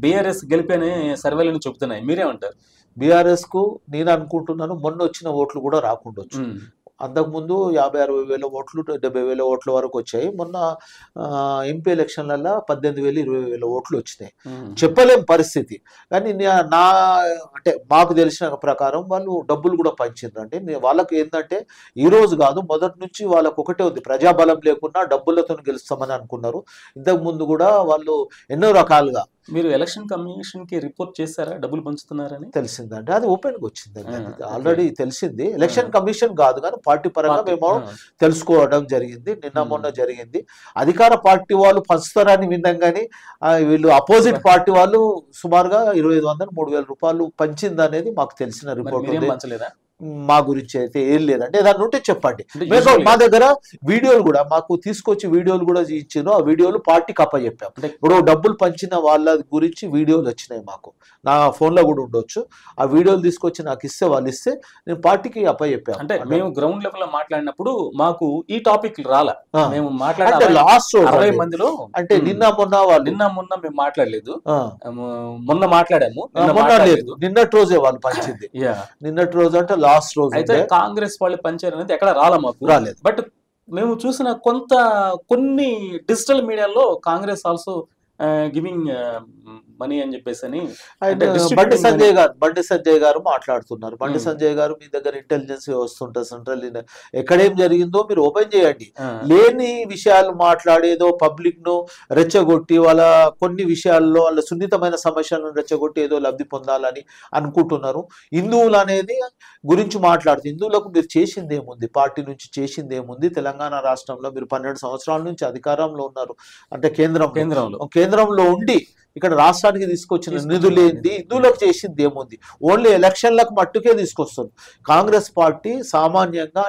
A: బీఆర్ఎస్ గెలిపేనే సర్వేలన్నీ చెబుతున్నాయి, మీరేమంటారు?
B: బీఆర్ఎస్ కు నేను అనుకుంటున్నాను మొన్న వచ్చిన ఓట్లు కూడా రాకుండొచ్చు. అంతకుముందు 50-60 వేల ఓట్లు, 70 వేల ఓట్ల వరకు వచ్చాయి. మొన్న ఎంపీ ఎలక్షన్లలో 18,000-20 వేల ఓట్లు వచ్చినాయి. చెప్పలేం పరిస్థితి. కానీ అంటే మాకు తెలిసిన ప్రకారం వాళ్ళు డబ్బులు కూడా పంచిండ్రు. అంటే వాళ్ళకు ఏంటంటే ఈ రోజు కాదు, మొదటి నుంచి వాళ్ళకు ఒకటే ఉంది, ప్రజాబలం లేకున్నా డబ్బులతో గెలుస్తామని అనుకున్నారు. ఇంతకు ముందు కూడా వాళ్ళు ఎన్నో రకాలుగా.
A: మీరు ఎలక్షన్ కమిషన్ కి రిపోర్ట్ చేశారా డబ్బులు పంచుతున్నారని?
B: తెలిసిందంటే అది ఓపెన్ గా వచ్చిందండి, ఆల్రెడీ తెలిసింది. ఎలక్షన్ కమిషన్ కాదు కానీ పార్టీ పరంగా మేము తెలుసుకోవడం జరిగింది, నిన్న మొన్న జరిగింది. అధికార పార్టీ వాళ్ళు పంచుతారని విన్నాం కానీ వీళ్ళు అపోజిట్ పార్టీ వాళ్ళు సుమారుగా 2,500-3,000 రూపాయలు పంచింది అనేది మాకు తెలిసిన రిపోర్ట్.
A: పంచలేదా?
B: మా గురించి అయితే ఏం లేదంటే ఏదన్నా ఉంటే చెప్పండి. మా దగ్గర వీడియోలు కూడా మాకు తీసుకొచ్చి వీడియోలు కూడా ఇచ్చారు. ఆ వీడియోలు పార్టీకి అప్పచెప్పాం. ఇప్పుడు డబ్బులు పంచిన వాళ్ళ గురించి వీడియోలు వచ్చినాయి మాకు, నా ఫోన్ లో కూడా ఉండొచ్చు. ఆ వీడియోలు తీసుకొచ్చి నాకు ఇస్తే వాళ్ళు ఇస్తే నేను పార్టీకి అప్పచెప్పాను.
A: అంటే మేము గ్రౌండ్ లెవెల్ లో మాట్లాడినప్పుడు మాకు ఈ టాపిక్ రాలా. మేము మాట్లాడే
B: లాస్ట్
A: 60 మందిలో
B: అంటే నిన్న
A: మొన్న మేము మాట్లాడలేదు, మొన్న మాట్లాడాము,
B: నిన్నటి రోజే వాళ్ళు పంచింది. నిన్నటి రోజు అంటే లాస్ట్ రోజు.
A: అయితే కాంగ్రెస్ వాళ్ళు పంచారు అనేది ఎక్కడ రాలే, మాకు రాలేదు. బట్ మేము చూసిన కొన్ని డిజిటల్ మీడియాలో కాంగ్రెస్ ఆల్సో గివింగ్ మనీ అని చెప్పేసి అని అంటే
B: బండి సంజయ్ గారు మాట్లాడుతున్నారు. బండి సంజయ్ గారు మీ దగ్గర ఇంటెలిజెన్స్ వ్యవస్థ ఉంటుంది, సెంట్రల్ ఎక్కడేం జరిగిందో మీరు ఓపెన్ చేయండి. లేని విషయాలు మాట్లాడేదో పబ్లిక్ ను రెచ్చగొట్టి వాళ్ళ కొన్ని విషయాల్లో వాళ్ళ సున్నితమైన సమస్యలను రెచ్చగొట్టి ఏదో లబ్ధి పొందాలని అనుకుంటున్నారు. హిందువులు అనేది గురించి మాట్లాడుతూ హిందువులకు మీరు చేసింది ఏముంది, పార్టీ నుంచి చేసింది ఏముంది? తెలంగాణ రాష్ట్రంలో మీరు 12 సంవత్సరాల నుంచి అధికారంలో ఉన్నారు, అంటే కేంద్రంలో ఉండి ఇక్కడ రాష్ట్రానికి తీసుకొచ్చిన నిధులేంది, హిందువులకు చేసింది ఏముంది? ఓన్లీ ఎలక్షన్లకు మట్టుకే తీసుకొస్తుంది. కాంగ్రెస్ పార్టీ సామాన్యంగా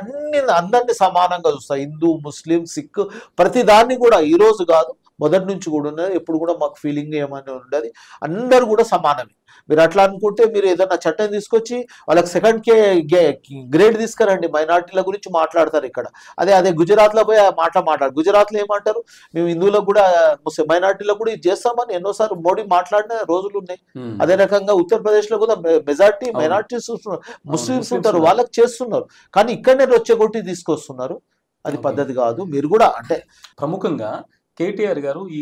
B: అందరినీ సమానంగా చూస్తారు, హిందూ, ముస్లిం, సిక్, ప్రతి దాన్ని కూడా ఈ రోజు కాదు మొదటి నుంచి కూడా ఉన్నది. ఎప్పుడు కూడా మాకు ఫీలింగ్ ఏమని ఉండదు, అందరు కూడా సమానమే. మీరు అట్లా అనుకుంటే మీరు ఏదన్నా చట్టం తీసుకొచ్చి వాళ్ళకి సెకండ్ గ్రేడ్ తీసుకురండి, మైనార్టీల గురించి మాట్లాడతారు ఇక్కడ. అదే గుజరాత్లో పోయి మాట్లాడారు. గుజరాత్లో ఏమంటారు, మేము హిందువులకు కూడా మైనార్టీలకు కూడా ఇది చేస్తామని ఎన్నోసార్లు మోడీ మాట్లాడిన రోజులు ఉన్నాయి. అదే రకంగా ఉత్తరప్రదేశ్లో కూడా మెజార్టీ మైనార్టీస్ ముస్లిమ్స్ ఉంటారు, వాళ్ళకి చేస్తున్నారు. కానీ ఇక్కడనే రొచ్చగొట్టి తీసుకొస్తున్నారు, అది పద్ధతి కాదు. మీరు కూడా అంటే
A: ప్రముఖంగా కేటీఆర్ గారు ఈ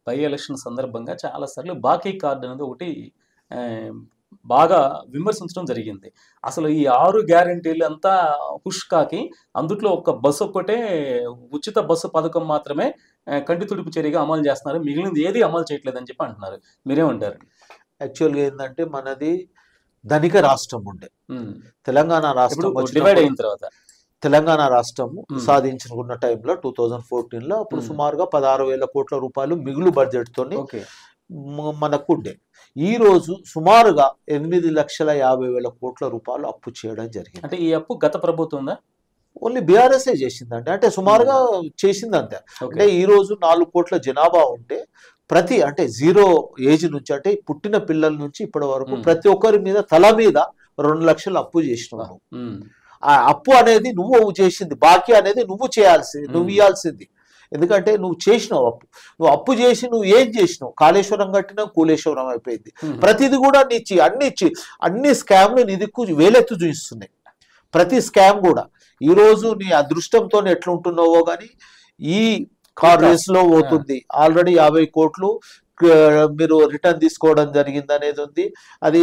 A: బై ఎలక్షన్ సందర్భంగా చాలాసార్లు బాకీ కార్డు అనేది ఒకటి బాగా విమర్శించడం జరిగింది. అసలు ఈ 6 గ్యారంటీలు అంతా హుష్కాకి అందుట్లో ఒక బస్సు ఒక్కటే ఉచిత బస్సు పథకం మాత్రమే కంటి తుడుపు చర్యగా అమలు చేస్తున్నారు, మిగిలినది ఏది అమలు చేయట్లేదని చెప్పి అంటున్నారు. మీరేమంటారు?
B: యాక్చువల్గా ఏంటంటే మనది ధనిక రాష్ట్రం ఉండే, తెలంగాణ రాష్ట్రం
A: డివైడ్ అయిన తర్వాత
B: తెలంగాణ రాష్ట్రం సాధించుకున్న టైంలో 2014లో అప్పుడు సుమారుగా 16,000 కోట్ల రూపాయలు మిగులు బడ్జెట్ తోని మనకు ఉండే. ఈ రోజు సుమారుగా 8,50,000 కోట్ల రూపాయలు అప్పు చేయడం జరిగింది.
A: అంటే ఈ అప్పు గత ప్రభుత్వం
B: ఓన్లీ బీఆర్ఎస్ఏ చేసిందండి, అంటే సుమారుగా చేసింది అంతే. అంటే ఈ రోజు 4 కోట్ల జనాభా ఉంటే ప్రతి అంటే 0 ఏజ్ నుంచి అంటే పుట్టిన పిల్లల నుంచి ఇప్పటి వరకు ప్రతి ఒక్కరి మీద తల మీద 2 లక్షలు అప్పు చేసినావు. ఆ అప్పు అనేది నువ్వు చేసింది, బాకీ అనేది నువ్వు చేయాల్సింది, నువ్వు ఇవ్వాల్సింది. ఎందుకంటే నువ్వు చేసినావు అప్పు, నువ్వు అప్పు చేసి నువ్వు ఏం చేసినావు? కాళేశ్వరం కట్టినావు, కూలేశ్వరం అయిపోయింది. ప్రతిది కూడా అన్ని స్కామ్లు నీ దిక్కు వేలెత్తు చూపిస్తున్నాయి, ప్రతి స్కామ్ కూడా. ఈ రోజు నీ అదృష్టంతో ఎట్లుంటున్నావో కానీ ఈ కార్ రేస్ లో పోతుంది. ఆల్రెడీ 50 కోట్లు మీరు రిటర్న్ తీసుకోవడం జరిగింది అనేది ఉంది, అది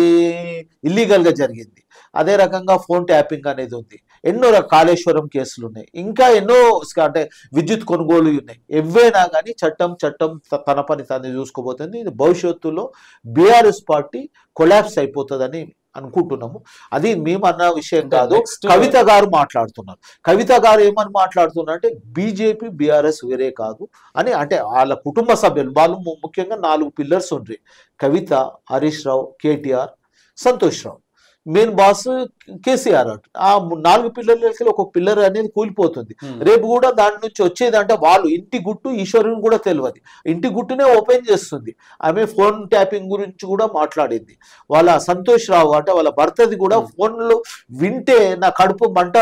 B: ఇల్లీగల్ గా జరిగింది. అదే రకంగా ఫోన్ ట్యాపింగ్ అనేది ఉంది, ఎన్నో కాళేశ్వరం కేసులు ఉన్నాయి, ఇంకా ఎన్నో అంటే విద్యుత్ కొనుగోలు ఉన్నాయి. ఎవైనా కానీ చట్టం తన పని తను చూసుకోబోతుంది. ఇది భవిష్యత్తులో బీఆర్ఎస్ పార్టీ కొలాప్స్ అయిపోతుందని అనుకుంటున్నాము. అది మేము అన్న విషయం కాదు, కవిత గారు మాట్లాడుతున్నారు. కవిత గారు ఏమని మాట్లాడుతున్నారు అంటే బీజేపీ బీఆర్ఎస్ వేరే కాదు అని, అంటే వాళ్ళ కుటుంబ సభ్యులు వాళ్ళు ముఖ్యంగా 4 పిల్లర్స్ ఉండ్రి, కవిత, హరీష్ రావు, కేటీఆర్, సంతోష్ రావు, మెయిన్ బాస్ కేసీఆర్. ఆ 4 పిల్లర్లకి ఒక పిల్లర్ అనేది కూలిపోతుంది. రేపు కూడా దాని నుంచి వచ్చేది అంటే వాళ్ళు ఇంటి గుట్టు ఈశ్వరుని కూడా తెలియదు, ఇంటి గుట్టునే ఓపెన్ చేస్తుంది. ఆమె ఫోన్ ట్యాపింగ్ గురించి కూడా మాట్లాడింది. వాళ్ళ సంతోష్ రావు అంటే వాళ్ళ భర్తది కూడా ఫోన్లో వింటే నా కడుపు మంట,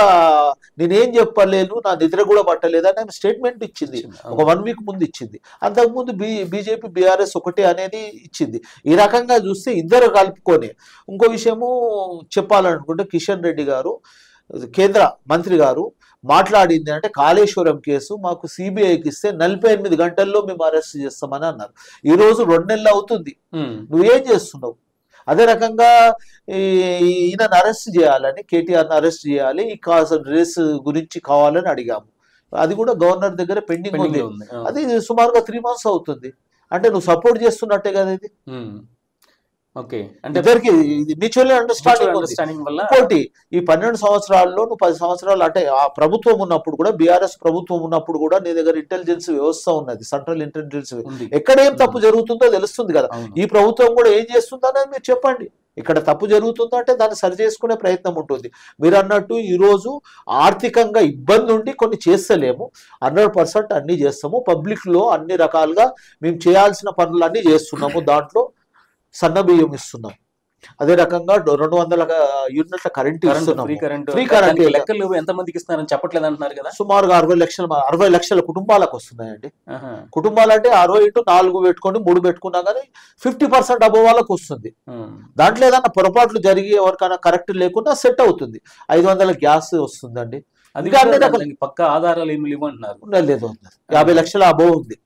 B: నేనేం చెప్పలేను, నా నిద్ర కూడా పట్టలేదు అని ఆమె స్టేట్మెంట్ ఇచ్చింది, ఒక 1 వీక్ ముందు ఇచ్చింది. అంతకుముందు బీజేపీ బీఆర్ఎస్ ఒకటే అనేది ఇచ్చింది. ఈ రకంగా చూస్తే ఇద్దరు కలుపుకొని. ఇంకో విషయము చెప్పాలనుకుంటే కిషన్ రెడ్డి గారు, కేంద్ర మంత్రి గారు మాట్లాడింది అంటే కాళేశ్వరం కేసు మాకు సిబిఐకి ఇస్తే 48 గంటల్లో మేము అరెస్ట్ చేస్తామని అన్నారు. ఈ రోజు 2 నెలలు అవుతుంది, నువ్వేం చేస్తున్నావు? అదే రకంగా ఈయనను అరెస్ట్ చేయాలని, కేటీఆర్ని అరెస్ట్ చేయాలి, ఈ రేస్ గురించి కావాలని అడిగాము. అది కూడా గవర్నర్ దగ్గర పెండింగ్ ఉంది, అది సుమారుగా 3 months అవుతుంది. అంటే నువ్వు సపోర్ట్ చేస్తున్నట్టే కదా ఇది.
A: అంటే
B: మ్యూచువల్ అండర్స్టాండింగ్ వల్ల ఇంకోటి, ఈ 12 సంవత్సరాల్లో నువ్వు 10 సంవత్సరాలు అంటే ఆ ప్రభుత్వం ఉన్నప్పుడు కూడా, బీఆర్ఎస్ ప్రభుత్వం ఉన్నప్పుడు కూడా నీ దగ్గర ఇంటెలిజెన్స్ వ్యవస్థ ఉన్నది, సెంట్రల్ ఇంటెలిజెన్స్. ఎక్కడ ఏం తప్పు జరుగుతుందో తెలుస్తుంది కదా. ఈ ప్రభుత్వం కూడా ఏం చేస్తుందో అనేది మీరు చెప్పండి. ఇక్కడ తప్పు జరుగుతుందంటే దాన్ని సరి చేసుకునే ప్రయత్నం ఉంటుంది. మీరు అన్నట్టు ఈరోజు ఆర్థికంగా ఇబ్బంది ఉండి కొన్ని చేస్తలేము, 100% అన్ని చేస్తాము. పబ్లిక్ లో అన్ని రకాలుగా మేము చేయాల్సిన పనులన్నీ చేస్తున్నాము. దాంట్లో సన్న బియ్యం ఇస్తున్నాం, అదే రకంగా 200 యూనిట్ల కరెంట్ ఇస్తున్నాం. ఫ్రీ కరెంట్
A: లెక్కలు ఎంతమందికి ఇస్తున్నారని చెప్పట్లేదు అంటున్నారు కదా.
B: సుమారుగా 60 లక్షల కుటుంబాలకు వస్తున్నాయండి. కుటుంబాలు అంటే 60 × 4 పెట్టుకొని 3 పెట్టుకున్నా కానీ 50% అబోవ్ వాళ్ళకు వస్తుంది. దాంట్లో ఏదన్నా పొరపాట్లు జరిగి ఎవరికైనా కరెక్ట్ లేకుండా సెట్ అవుతుంది. 500 గ్యాస్ వస్తుందండి,
A: అది
B: ఇంకా అన్ని రకాల
A: పక్క ఆధారాలు ఏమి లేవు అంటున్నారు.
B: లేదు 50 లక్షల అబోవ్ ఉంది,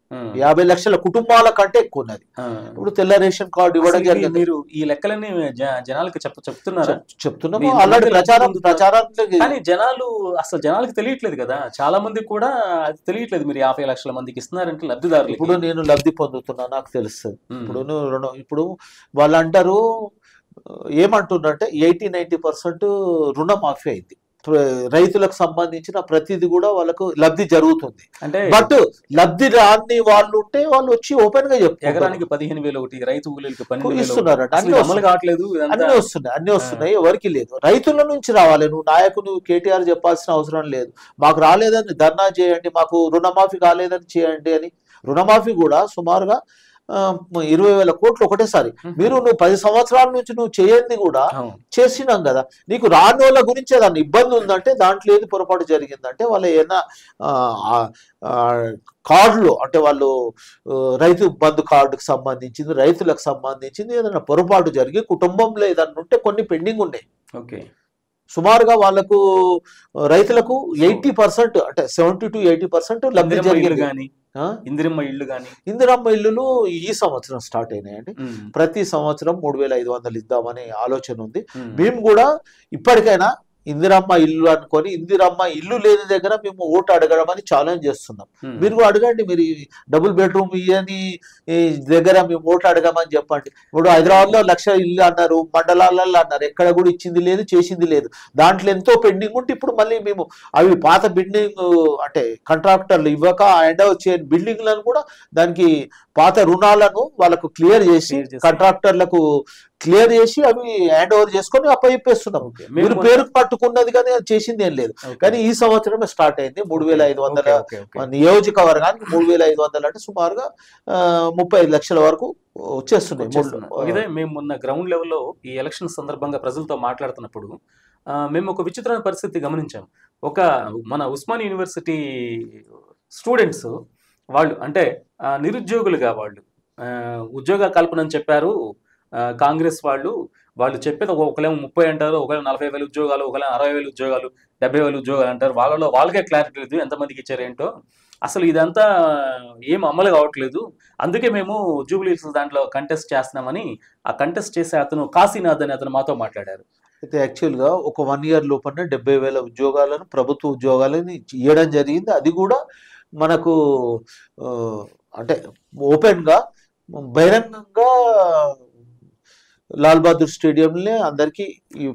B: 50 లక్షల కుటుంబాల కంటే ఎక్కువ ఉన్నది. ఇప్పుడు తెల్ల రేషన్ కార్డు ఇవ్వడం జరిగింది.
A: మీరు ఈ లెక్కలన్నీ జనాలకి చెప్తున్నారా?
B: చెప్తున్నాము ఆల్రెడీ ప్రచారానికి.
A: కానీ జనాలకు తెలియట్లేదు కదా, చాలా మంది కూడా అది తెలియట్లేదు. మీరు 50 లక్షల మందికి ఇస్తున్నారంటే లబ్ధిదారులు.
B: ఇప్పుడు నేను లబ్ధి పొందుతున్నా, నాకు తెలుస్తుంది. ఇప్పుడు వాళ్ళు అంటారు ఏమంటున్నారంటే 80-90% రుణమాఫీ అయింది, రైతులకు సంబంధించిన ప్రతిది కూడా వాళ్ళకు లబ్ధి జరుగుతుంది.
A: అంటే
B: బట్ లబ్ధి రాని వాళ్ళు ఉంటే వాళ్ళు వచ్చి ఓపెన్ గా చెప్తారు
A: ఎకరానికి 15,000 ఒకటి, రైతు కూలీలకు 12,000
B: ఇస్తున్నారు.
A: అమలు కావట్లేదు.
B: అన్ని వస్తున్నాయి, ఎవరికి లేదు. రైతుల నుంచి రావాలి. నువ్వు కేటీఆర్ చెప్పాల్సిన అవసరం లేదు. మాకు రాలేదని ధర్నా చేయండి, మాకు రుణమాఫీ కాలేదని చేయండి అని. రుణమాఫీ కూడా సుమారుగా 20,000 కోట్లు ఒకటేసారి. నువ్వు 10 సంవత్సరాల నుంచి నువ్వు చేయండి కూడా చేసినాం కదా. నీకు రాని వాళ్ళ గురించి ఏదన్నా ఇబ్బంది ఉందంటే దాంట్లో ఏది పొరపాటు జరిగిందంటే వాళ్ళు ఏదైనా కార్డులు అంటే వాళ్ళు రైతు బంధు కార్డుకు సంబంధించింది, రైతులకు సంబంధించింది ఏదైనా పొరపాటు జరిగి కుటుంబంలో ఏదన్నా ఉంటే కొన్ని పెండింగ్ ఉన్నాయి.
A: ఓకే,
B: సుమారుగా వాళ్ళకు రైతులకు 80% అంటే 70-80% లబ్ధి జరిగింది.
A: ఇందిరమ్మ ఇల్లు కానీ,
B: ఇందిరమ్మ ఇల్లులు ఈ సంవత్సరం స్టార్ట్ అయినాయండి. ప్రతి సంవత్సరం 3,500 ఇద్దామనే ఆలోచన ఉంది. మేము కూడా ఇప్పటికైనా ఇందిరమ్మ ఇల్లు అనుకొని ఇందిరమ్మ ఇల్లు లేని దగ్గర మేము ఓటు అడగడం అని ఛాలెంజ్ చేస్తున్నాం. మీరు కూడా అడగండి, మీరు డబుల్ బెడ్రూమ్ ఇయ్యని దగ్గర మేము ఓటు అడగమని చెప్పండి. ఇప్పుడు హైదరాబాద్ లో 1,00,000 ఇల్లు అన్నారు, మండలాలలో అన్నారు, ఎక్కడ కూడా ఇచ్చింది లేదు, చేసింది లేదు. దాంట్లో ఎంతో పెండింగ్ ఉంటే ఇప్పుడు మళ్ళీ మేము అవి పాత బిల్డింగ్ అంటే కాంట్రాక్టర్లు ఇవ్వక హ్యాండ్ ఓవర్ చేయని బిల్డింగ్లను కూడా దానికి పాత రుణాలను వాళ్ళకు క్లియర్ చేసి కాంట్రాక్టర్లకు క్లియర్ చేసి అవి హ్యాండ్ ఓవర్ చేసుకొని అప్పయిప్పేస్తున్నాం. మీరు పేరుకు పట్టుకున్నది కానీ అది చేసింది ఏం లేదు. కానీ ఈ సంవత్సరమే స్టార్ట్ అయింది. 3,500 నియోజకవర్గానికి 3,500 అంటే సుమారుగా 35 లక్షల వరకు వచ్చేస్తున్నాయి.
A: ఇదే మేము మొన్న గ్రౌండ్ లెవెల్లో ఈ ఎలక్షన్ సందర్భంగా ప్రజలతో మాట్లాడుతున్నప్పుడు మేము ఒక విచిత్రమైన పరిస్థితి గమనించాం. మన ఉస్మాన్ యూనివర్సిటీ స్టూడెంట్స్ వాళ్ళు అంటే నిరుద్యోగులుగా వాళ్ళు ఉద్యోగ కల్పన అని చెప్పారు కాంగ్రెస్ వాళ్ళు చెప్పేది ఒకలేమో 30 అంటారు, ఒకవేళ 40,000 ఉద్యోగాలు, ఒకవేళ 60,000 ఉద్యోగాలు, 70,000 ఉద్యోగాలు అంటారు. వాళ్ళకే క్లారిటీ లేదు ఎంతమందికి ఇచ్చారేంటో. అసలు ఇదంతా ఏం అమలు కావట్లేదు. అందుకే మేము జూబ్లీ హిల్స్ దాంట్లో కంటెస్ట్ చేస్తున్నామని ఆ కంటెస్ట్ చేసే అతను కాశీనాథ్ అని అతను మాతో మాట్లాడారు.
B: అయితే యాక్చువల్గా ఒక 1 ఇయర్ లోపల 70,000 ఉద్యోగాలను ప్రభుత్వ ఉద్యోగాలను ఇవ్వడం జరిగింది. అది కూడా మనకు అంటే ఓపెన్గా బహిరంగంగా లాల్ బహదూర్ స్టేడియంలో అందరికి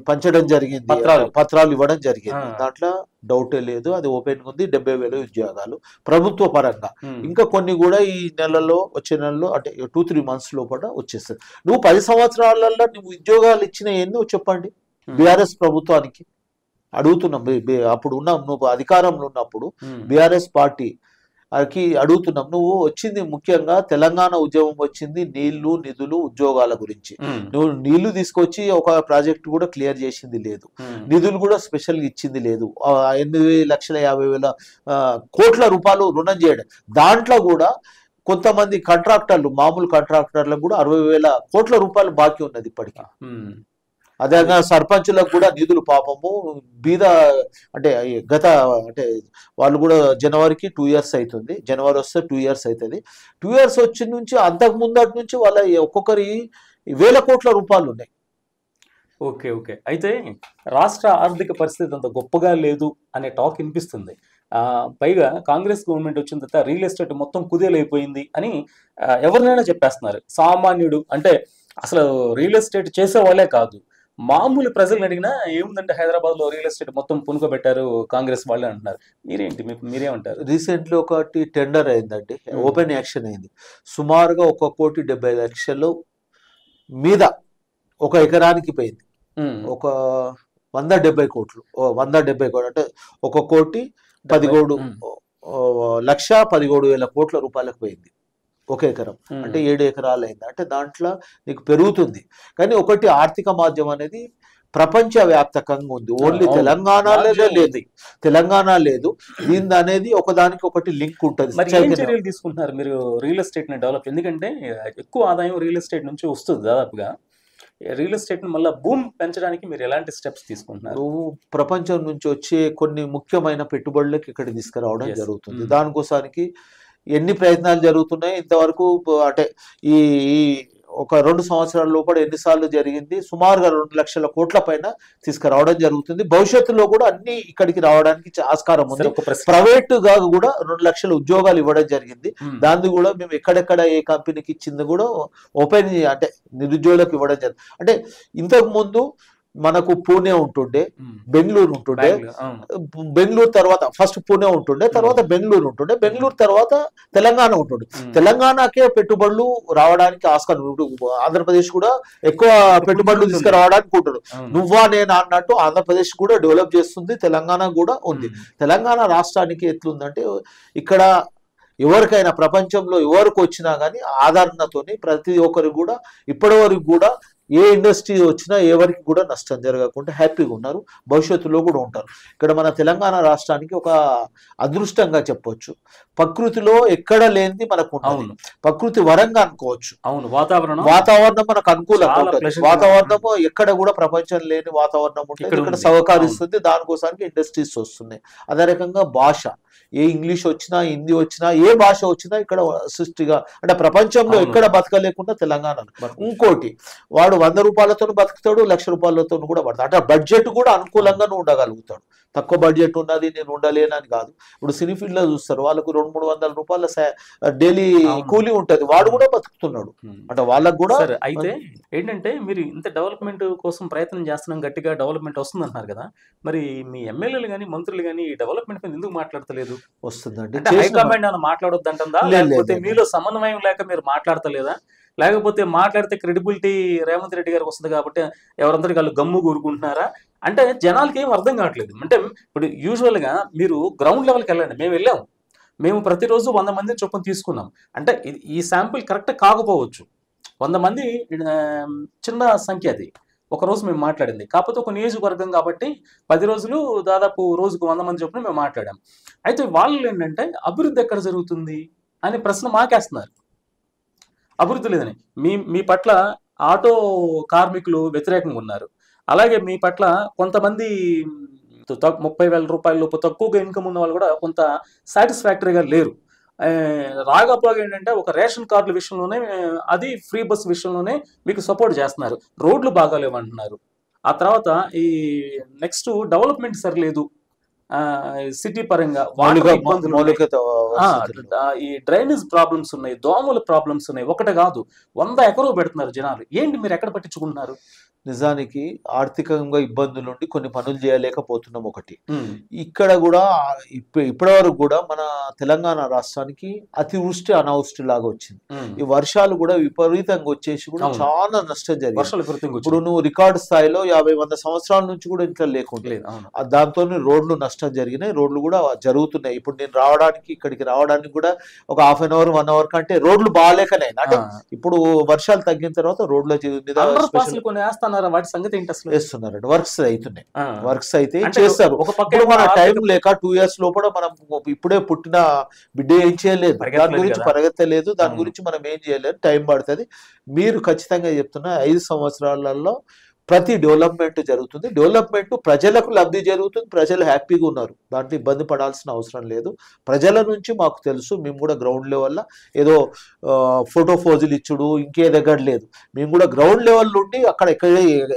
B: పంచడం జరిగింది, పత్రాలు ఇవ్వడం జరిగింది. దాంట్లో డౌటే లేదు, అది ఓపెన్ ఉంది. 70,000 ఉద్యోగాలు ప్రభుత్వ పరంగా. ఇంకా కొన్ని కూడా ఈ నెలలో వచ్చే నెలలో అంటే 2-3 months లోపల వచ్చేస్తుంది. నువ్వు 10 సంవత్సరాలలో నువ్వు ఉద్యోగాలు ఇచ్చిన ఎన్నో చెప్పండి. బీఆర్ఎస్ ప్రభుత్వానికి అడుగుతున్నాం. అప్పుడు నువ్వు అధికారంలో ఉన్నప్పుడు బీఆర్ఎస్ పార్టీ అడుగుతున్నాం. నువ్వు వచ్చింది ముఖ్యంగా తెలంగాణ ఉద్యమం వచ్చింది నీళ్లు, నిధులు, ఉద్యోగాల గురించి. నువ్వు నీళ్లు తీసుకొచ్చి ఒక ప్రాజెక్ట్ కూడా క్లియర్ చేసింది లేదు, నిధులు కూడా స్పెషల్ ఇచ్చింది లేదు. 8,50,000 కోట్ల రూపాయలు రుణం చేయడం, దాంట్లో కూడా కొంతమంది కాంట్రాక్టర్లు మామూలు కాంట్రాక్టర్లకు కూడా 60,000 కోట్ల రూపాయలు బాకీ ఉన్నది ఇప్పటికీ. అదే సర్పంచులకు కూడా నిధులు పాపము బీద అంటే అంటే వాళ్ళు కూడా జనవరికి 2 years అవుతుంది. జనవరి వస్తే 2 years అవుతుంది. 2 years వచ్చి నుంచి అంతకు ముందటి నుంచి వాళ్ళ ఒక్కొక్కరి 1,000 కోట్ల రూపాయలు ఉన్నాయి.
A: ఓకే. అయితే రాష్ట్ర ఆర్థిక పరిస్థితి అంత గొప్పగా లేదు అనే టాక్ వినిపిస్తుంది. పైగా కాంగ్రెస్ గవర్నమెంట్ వచ్చిన తర్వాత రియల్ ఎస్టేట్ మొత్తం కుదేలైపోయింది అని ఎవరినైనా చెప్పేస్తున్నారు. సామాన్యుడు అంటే అసలు రియల్ ఎస్టేట్ చేసే వాళ్ళే కాదు, మామూలు ప్రజలను అడిగినా ఏముందంటే హైదరాబాద్ లో రియల్ ఎస్టేట్ మొత్తం పునుకోబెట్టారు కాంగ్రెస్ వాళ్ళే అంటున్నారు. మీరేమంటారు?
B: రీసెంట్లీ ఒకటి టెండర్ అయిందండి, ఓపెన్ యాక్షన్ అయింది. సుమారుగా 1,70,00,000 మీద ఒక ఎకరానికి పోయింది. ఒక 170 కోట్లు, 170 కోట్లు అంటే 1,17,00,000 కోట్ల రూపాయలకు పోయింది ఒక ఎకరం. అంటే 7 ఎకరాలు అయింది. అంటే దాంట్లో నీకు పెరుగుతుంది. కానీ ఒకటి ఆర్థిక మాధ్యమం అనేది ప్రపంచ వ్యాప్తకంగా ఉంది, ఓన్లీ తెలంగాణ లేదు. దీని అనేది ఒకదానికి ఒకటి లింక్ ఉంటుంది.
A: చర్యలు తీసుకుంటున్నారు మీరు రియల్ ఎస్టేట్ ని డెవలప్? ఎందుకంటే ఎక్కువ ఆదాయం రియల్ ఎస్టేట్ నుంచి వస్తుంది దాదాపుగా. రియల్ ఎస్టేట్ ని మళ్ళీ బూమ్ పెంచడానికి మీరు ఎలాంటి స్టెప్స్ తీసుకుంటున్నారు?
B: ప్రపంచం నుంచి వచ్చే కొన్ని ముఖ్యమైన పెట్టుబడులకు ఇక్కడ తీసుకురావడం జరుగుతుంది. దానికోసానికి ఎన్ని ప్రయత్నాలు జరుగుతున్నాయి ఇంతవరకు అంటే ఈ ఒక 2 సంవత్సరాల లోపల ఎన్నిసార్లు జరిగింది, సుమారుగా 2 లక్షల కోట్ల పైన తీసుకురావడం జరుగుతుంది. భవిష్యత్తులో కూడా అన్ని ఇక్కడికి రావడానికి ఆస్కారం ఉంది. ప్రైవేట్ గా కూడా 2 లక్షల ఉద్యోగాలు ఇవ్వడం జరిగింది. దాన్ని కూడా మేము ఎక్కడెక్కడ ఏ కంపెనీకి ఇచ్చింది కూడా ఓపెన్ అంటే నిరుద్యోగులకు ఇవ్వడం జరిగింది. అంటే ఇంతకు ముందు మనకు పూణే ఉంటుండే, బెంగళూరు ఉంటుండే, బెంగళూరు తర్వాత ఫస్ట్ పూణే ఉంటుండే, తర్వాత బెంగళూరు ఉంటుండే, బెంగళూరు తర్వాత తెలంగాణ ఉంటుండే. తెలంగాణకే పెట్టుబడులు రావడానికి ఆస్కారం. ఆంధ్రప్రదేశ్ కూడా ఎక్కువ పెట్టుబడులు తీసుకురావడానికి ఉంటుంది. నువ్వా నేను అన్నట్టు ఆంధ్రప్రదేశ్ కూడా డెవలప్ చేస్తుంది, తెలంగాణ కూడా ఉంది. తెలంగాణ రాష్ట్రానికి ఎట్లుందంటే ఇక్కడ ఎవరికైనా ప్రపంచంలో ఎవరికి వచ్చినా కానీ ఆదరణతోని ప్రతి ఒక్కరికి కూడా ఇప్పటి వరకు కూడా ఏ ఇండస్ట్రీ వచ్చినా ఎవరికి కూడా నష్టం జరగకుండా హ్యాపీగా ఉన్నారు, భవిష్యత్తులో కూడా ఉంటారు. ఇక్కడ మన తెలంగాణ రాష్ట్రానికి ఒక అదృష్టంగా చెప్పొచ్చు. ప్రకృతిలో ఎక్కడ లేనిది మనకు ఉంటుంది. ప్రకృతి వరంగా అనుకోవచ్చు.
A: అవును, వాతావరణం
B: మనకు అనుకూలంగా ఉంటుంది. వాతావరణము ఎక్కడ కూడా ప్రపంచం లేని వాతావరణం ఉంటుంది, ఇక్కడ సహకరిస్తుంది. దానికోసానికి ఇండస్ట్రీస్ వస్తున్నాయి. అదే రకంగా భాష, ఏ ఇంగ్లీష్ వచ్చినా హిందీ వచ్చినా ఏ భాష వచ్చినా ఇక్కడ సృష్టిగా అంటే ప్రపంచంలో ఎక్కడ బతకలేకుండా తెలంగాణ. ఇంకోటి వాడు 100 రూపాయలతో బతుకుతాడు, 1,00,000 రూపాయలతో కూడా పడతాడు. అంటే బడ్జెట్ కూడా అనుకూలంగా ఉండగలుగుతాడు. తక్కువ బడ్జెట్ ఉన్నది నేను ఉండలేనని కాదు. ఇప్పుడు సినీ ఫీల్డ్ లో చూస్తారు, వాళ్ళకు 200-300 రూపాయల డైలీ కూలీ ఉంటది, వాడు కూడా బతుకుతున్నాడు. అంటే వాళ్ళకు కూడా.
A: అయితే ఏంటంటే మీరు ఇంత డెవలప్మెంట్ కోసం ప్రయత్నం చేస్తున్నాం, గట్టిగా డెవలప్మెంట్ వస్తుంది అంటున్నారు కదా, మరి మీ ఎమ్మెల్యేలు కానీ మంత్రులు కానీ ఈ డెవలప్మెంట్ మీద ఎందుకు మాట్లాడతలేదు?
B: వస్తుందండి,
A: హైకమాండ్ అని మాట్లాడొద్దు అంటుందా, లేకపోతే మీలో సమన్వయం లేక మీరు మాట్లాడతలేదా, లేకపోతే మాట్లాడితే క్రెడిబిలిటీ రేవంత్ రెడ్డి గారికి వస్తుంది కాబట్టి ఎవరందరికీ వాళ్ళు గమ్ము కూరుకుంటున్నారా? అంటే జనాలకి ఏం అర్థం కావట్లేదు. అంటే ఇప్పుడు యూజువల్గా మీరు గ్రౌండ్ లెవెల్కి వెళ్ళండి. మేము వెళ్ళాము, మేము ప్రతిరోజు 100 మందిని చొప్పున తీసుకున్నాం. అంటే ఈ శాంపుల్ కరెక్ట్ కాకపోవచ్చు, 100 మంది చిన్న సంఖ్య, అది ఒకరోజు మేము మాట్లాడింది. కాకపోతే ఒక నియోజకవర్గం కాబట్టి 10 రోజులు దాదాపు రోజుకు 100 మంది చొప్పున మేము మాట్లాడాం. అయితే వాళ్ళు ఏంటంటే అభివృద్ధి ఎక్కడ జరుగుతుంది అనే ప్రశ్న మాకేస్తున్నారు. అభివృద్ధి లేదని మీ పట్ల ఆటో కార్మికులు వ్యతిరేకంగా ఉన్నారు. అలాగే మీ పట్ల కొంతమంది 30,000 రూపాయల లోపు తక్కువగా ఇన్కమ్ ఉన్న వాళ్ళు కూడా కొంత సాటిస్ఫాక్టరీగా లేరు. రాకపోగా ఏంటంటే ఒక రేషన్ కార్డుల విషయంలోనే, అది ఫ్రీ బస్ విషయంలోనే మీకు సపోర్ట్ చేస్తున్నారు. రోడ్లు బాగాలేమంటున్నారు. ఆ తర్వాత ఈ నెక్స్ట్ డెవలప్మెంట్ సరిలేదు, సిటీ పరంగా ఈ డ్రైనేజ్ ప్రాబ్లమ్స్ ఉన్నాయి, దోమల ప్రాబ్లమ్స్ ఉన్నాయి. ఒకటి కాదు 100 ఎకరాలు పెడుతున్నారు జనాలు. ఏంటి మీరు ఎక్కడ పట్టించుకుంటున్నారు?
B: నిజానికి ఆర్థికంగా ఇబ్బందులు ఉండి కొన్ని పనులు చేయలేకపోతున్నాం. ఒకటి ఇక్కడ కూడా ఇప్పటి వరకు కూడా మన తెలంగాణ రాష్ట్రానికి అతివృష్టి అనావృష్టి లాగా వచ్చింది. ఈ వర్షాలు కూడా విపరీతంగా వచ్చేసి కూడా చాలా నష్టం జరిగింది. ఇప్పుడు నువ్వు రికార్డు స్థాయిలో 50-100 సంవత్సరాల నుంచి కూడా ఇంట్లో లేకుంటే దాంతో రోడ్లు నష్టం జరిగినాయి, రోడ్లు కూడా జరుగుతున్నాయి. ఇప్పుడు నేను ఇక్కడికి రావడానికి కూడా ఒక 1/2 an hour 1 hour కంటే రోడ్లు బాగాలేకనే. అంటే ఇప్పుడు వర్షాలు తగ్గిన తర్వాత రోడ్ల మీద
A: వాటి సంగతి ఏంటి అసలు?
B: వేస్తున్నారండి, వర్క్స్ అవుతున్నాయి, వర్క్స్ అయితే చేస్తారు. మన టైం లేక 2 years లోపల మనం ఇప్పుడే పుట్టిన బిడ్డ ఏం చేయలేదు, దాని గురించి పరిగెత్తలేదు, దాని గురించి మనం ఏం చేయలేదు, టైం పడుతుంది. మీరు ఖచ్చితంగా చెప్తున్నా 5 సంవత్సరాలలో ప్రతి డెవలప్మెంట్ జరుగుతుంది. డెవలప్మెంట్ ప్రజలకు లబ్ధి జరుగుతుంది, ప్రజలు హ్యాపీగా ఉన్నారు, దాంట్లో ఇబ్బంది పడాల్సిన అవసరం లేదు. ప్రజల నుంచి మాకు తెలుసు, మేము కూడా గ్రౌండ్ లెవెల్లో ఏదో ఫోటో ఫోజులు ఇచ్చుడు ఇంకే దగ్గర లేదు. మేము కూడా గ్రౌండ్ లెవెల్ నుండి అక్కడ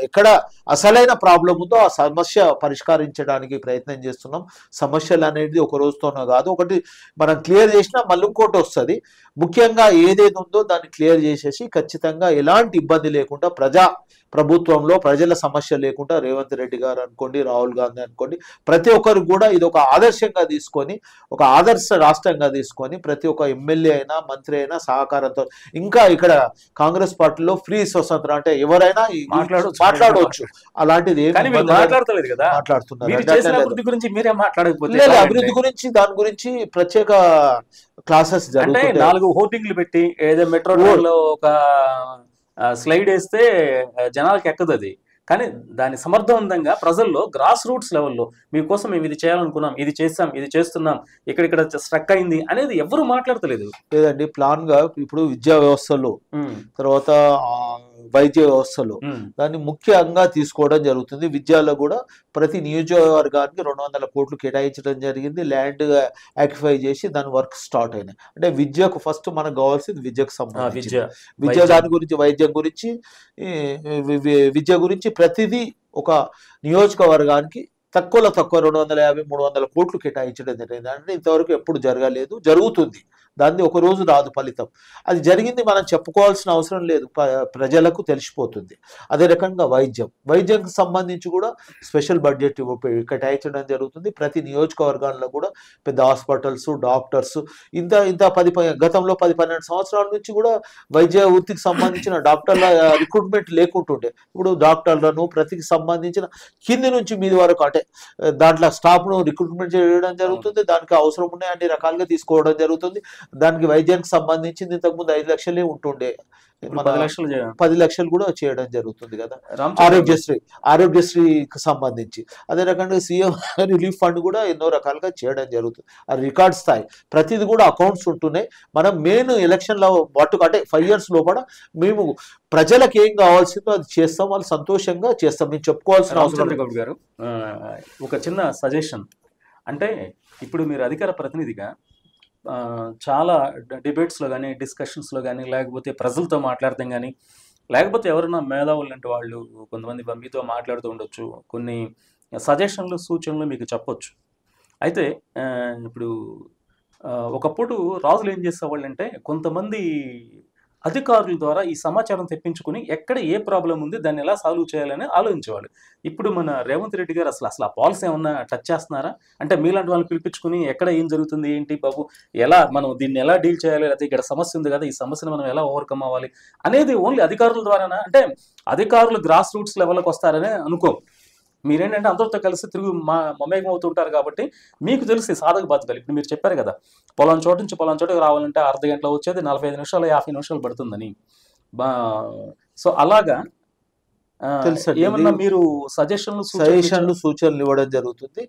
B: ఎక్కడ అసలైన ప్రాబ్లం ఉందో ఆ సమస్య పరిష్కరించడానికి ప్రయత్నం చేస్తున్నాం. సమస్యలు అనేది ఒక రోజుతోనో కాదు, ఒకటి మనం క్లియర్ చేసినా మళ్ళీ ఇంకోటి వస్తుంది. ముఖ్యంగా ఏదేది ఉందో దాన్ని క్లియర్ చేసేసి ఖచ్చితంగా ఎలాంటి ఇబ్బంది లేకుండా ప్రభుత్వంలో ప్రజల సమస్య లేకుండా రేవంత్ రెడ్డి గారు అనుకోండి, రాహుల్ గాంధీ అనుకోండి, ప్రతి ఒక్కరు కూడా ఇది ఒక ఆదర్శంగా తీసుకొని, ఒక ఆదర్శ రాష్ట్రంగా తీసుకొని ప్రతి ఒక్క ఎమ్మెల్యే అయినా మంత్రి అయినా సహకారంతో, ఇంకా ఇక్కడ కాంగ్రెస్ పార్టీలో ఫ్రీ స్వతంత్రం అంటే ఎవరైనా మాట్లాడవచ్చు, అలాంటిది మాట్లాడుతున్నారు. అభివృద్ధి గురించి దాని గురించి ప్రత్యేక క్లాసెస్ జరుగుతాయి.
A: 4 హోర్డింగ్లు పెట్టి ఏదో మెట్రో లో ఒక స్లైడ్ వేస్తే జనాలకు ఎక్కదు అది. కానీ దాన్ని సమర్థవంతంగా ప్రజల్లో గ్రాస్ రూట్స్ లెవెల్లో మీకోసం మేము ఇది చేయాలనుకున్నాం, ఇది చేస్తాం, ఇది చేస్తున్నాం, ఇక్కడ స్ట్రక్ అయింది అనేది ఎవరు మాట్లాడతలేదు.
B: లేదండి, ప్లాన్ గా ఇప్పుడు విద్యా వ్యవస్థలో, తర్వాత వైద్య వ్యవస్థలో దాన్ని ముఖ్యంగా తీసుకోవడం జరుగుతుంది. విద్యలో కూడా ప్రతి నియోజకవర్గానికి 200 కోట్లు కేటాయించడం జరిగింది. ల్యాండ్ యాక్టిఫై చేసి దాని వర్క్ స్టార్ట్ అయినాయి. అంటే విద్యకు ఫస్ట్ మనకు కావాల్సింది విద్యకు సంబంధించి విద్య, దాని గురించి వైద్యం గురించి, విద్య గురించి ప్రతిదీ ఒక నియోజకవర్గానికి తక్కువలో తక్కువ 250-300 కోట్లు కేటాయించడం జరిగింది. అంటే ఇంతవరకు ఎప్పుడు జరగలేదు, జరుగుతుంది. దాన్ని ఒక రోజు రాదు ఫలితం. అది జరిగింది మనం చెప్పుకోవాల్సిన అవసరం లేదు, ప్రజలకు తెలిసిపోతుంది. అదే రకంగా వైద్యంకి సంబంధించి కూడా స్పెషల్ బడ్జెట్ కేటాయించడం జరుగుతుంది. ప్రతి నియోజకవర్గాల్లో కూడా పెద్ద హాస్పిటల్స్, డాక్టర్స్ గతంలో 10-12 సంవత్సరాల నుంచి కూడా వైద్య వృత్తికి సంబంధించిన డాక్టర్ల రిక్రూట్మెంట్ లేకుంటుండే. ఇప్పుడు డాక్టర్లను ప్రతికి సంబంధించిన కింది నుంచి మీది వరకు అంటే దాంట్లో స్టాఫ్ను రిక్రూట్మెంట్ చేయడం జరుగుతుంది. దానికి అవసరం ఉన్నాయి అన్ని రకాలుగా తీసుకోవడం జరుగుతుంది. దానికి వైద్యానికి సంబంధించింది ఇంతకుముందు 5 లక్షలే ఉంటుండే, 10 లక్షలు కూడా చేయడం జరుగుతుంది కదా ఆరోగ్యశ్రీకి సంబంధించి. అదే రకంగా సీఎం రిలీఫ్ ఫండ్ కూడా ఎన్నో రకాలుగా చేయడం జరుగుతుంది. ఆ రికార్డ్ స్థాయి ప్రతిది కూడా అకౌంట్స్ ఉంటున్నాయి. మనం మెయిన్ ఎలక్షన్లో అంటే 5 years లోపల మేము ప్రజలకు ఏం కావాల్సిందో అది చేస్తాం, వాళ్ళు సంతోషంగా చేస్తాం. మేము చెప్పుకోవాల్సిన అవసరం
A: గౌడ్ గారు ఒక చిన్న సజెషన్. అంటే ఇప్పుడు మీరు అధికార ప్రతినిధిగా చాలా డిబేట్స్లో కానీ, డిస్కషన్స్లో కానీ, లేకపోతే ప్రజలతో మాట్లాడతాం కానీ, లేకపోతే ఎవరైనా మేధావులు లాంటి వాళ్ళు కొంతమంది మీతో మాట్లాడుతూ ఉండొచ్చు, కొన్ని సజెషన్లు, సూచనలు మీకు చెప్పొచ్చు. అయితే ఇప్పుడు ఒకప్పుడు రాజులు ఏం చేసేవాళ్ళు అంటే కొంతమంది అధికారుల ద్వారా ఈ సమాచారం తెప్పించుకుని ఎక్కడ ఏ ప్రాబ్లం ఉంది దాన్ని ఎలా సాల్వ్ చేయాలని ఆలోచించేవాళ్ళు. ఇప్పుడు మన రేవంత్ రెడ్డి గారు అసలు ఆ పాలసీ ఏమన్నా టచ్ చేస్తున్నారా? అంటే మీలాంటి వాళ్ళని పిలిపించుకుని ఎక్కడ ఏం జరుగుతుంది, ఏంటి బాబు, ఎలా మనం దీన్ని ఎలా డీల్ చేయాలి, లేకపోతే ఇక్కడ సమస్య ఉంది కదా, ఈ సమస్యను మనం ఎలా ఓవర్కమ్ అవ్వాలి అనేది ఓన్లీ అధికారుల ద్వారానా? అంటే అధికారులు గ్రాస్ రూట్స్ లెవెల్కి వస్తారని అనుకో. మీరేంటంటే అందరితో కలిసి తిరుగు మమేకం అవుతుంటారు కాబట్టి మీకు తెలిసి సాధక బాధ్యతలు. ఇప్పుడు మీరు చెప్పారు కదా, పొలం చోటు నుంచి పొలం చోటుకి రావాలంటే అర్ధ గంటలో వచ్చేది 45 నిమిషాలు 50 నిమిషాలు పడుతుందని. సో అలాగా ఏమన్నా మీరు సజెషన్లు
B: సూచనలు ఇవ్వడం జరుగుతుంది.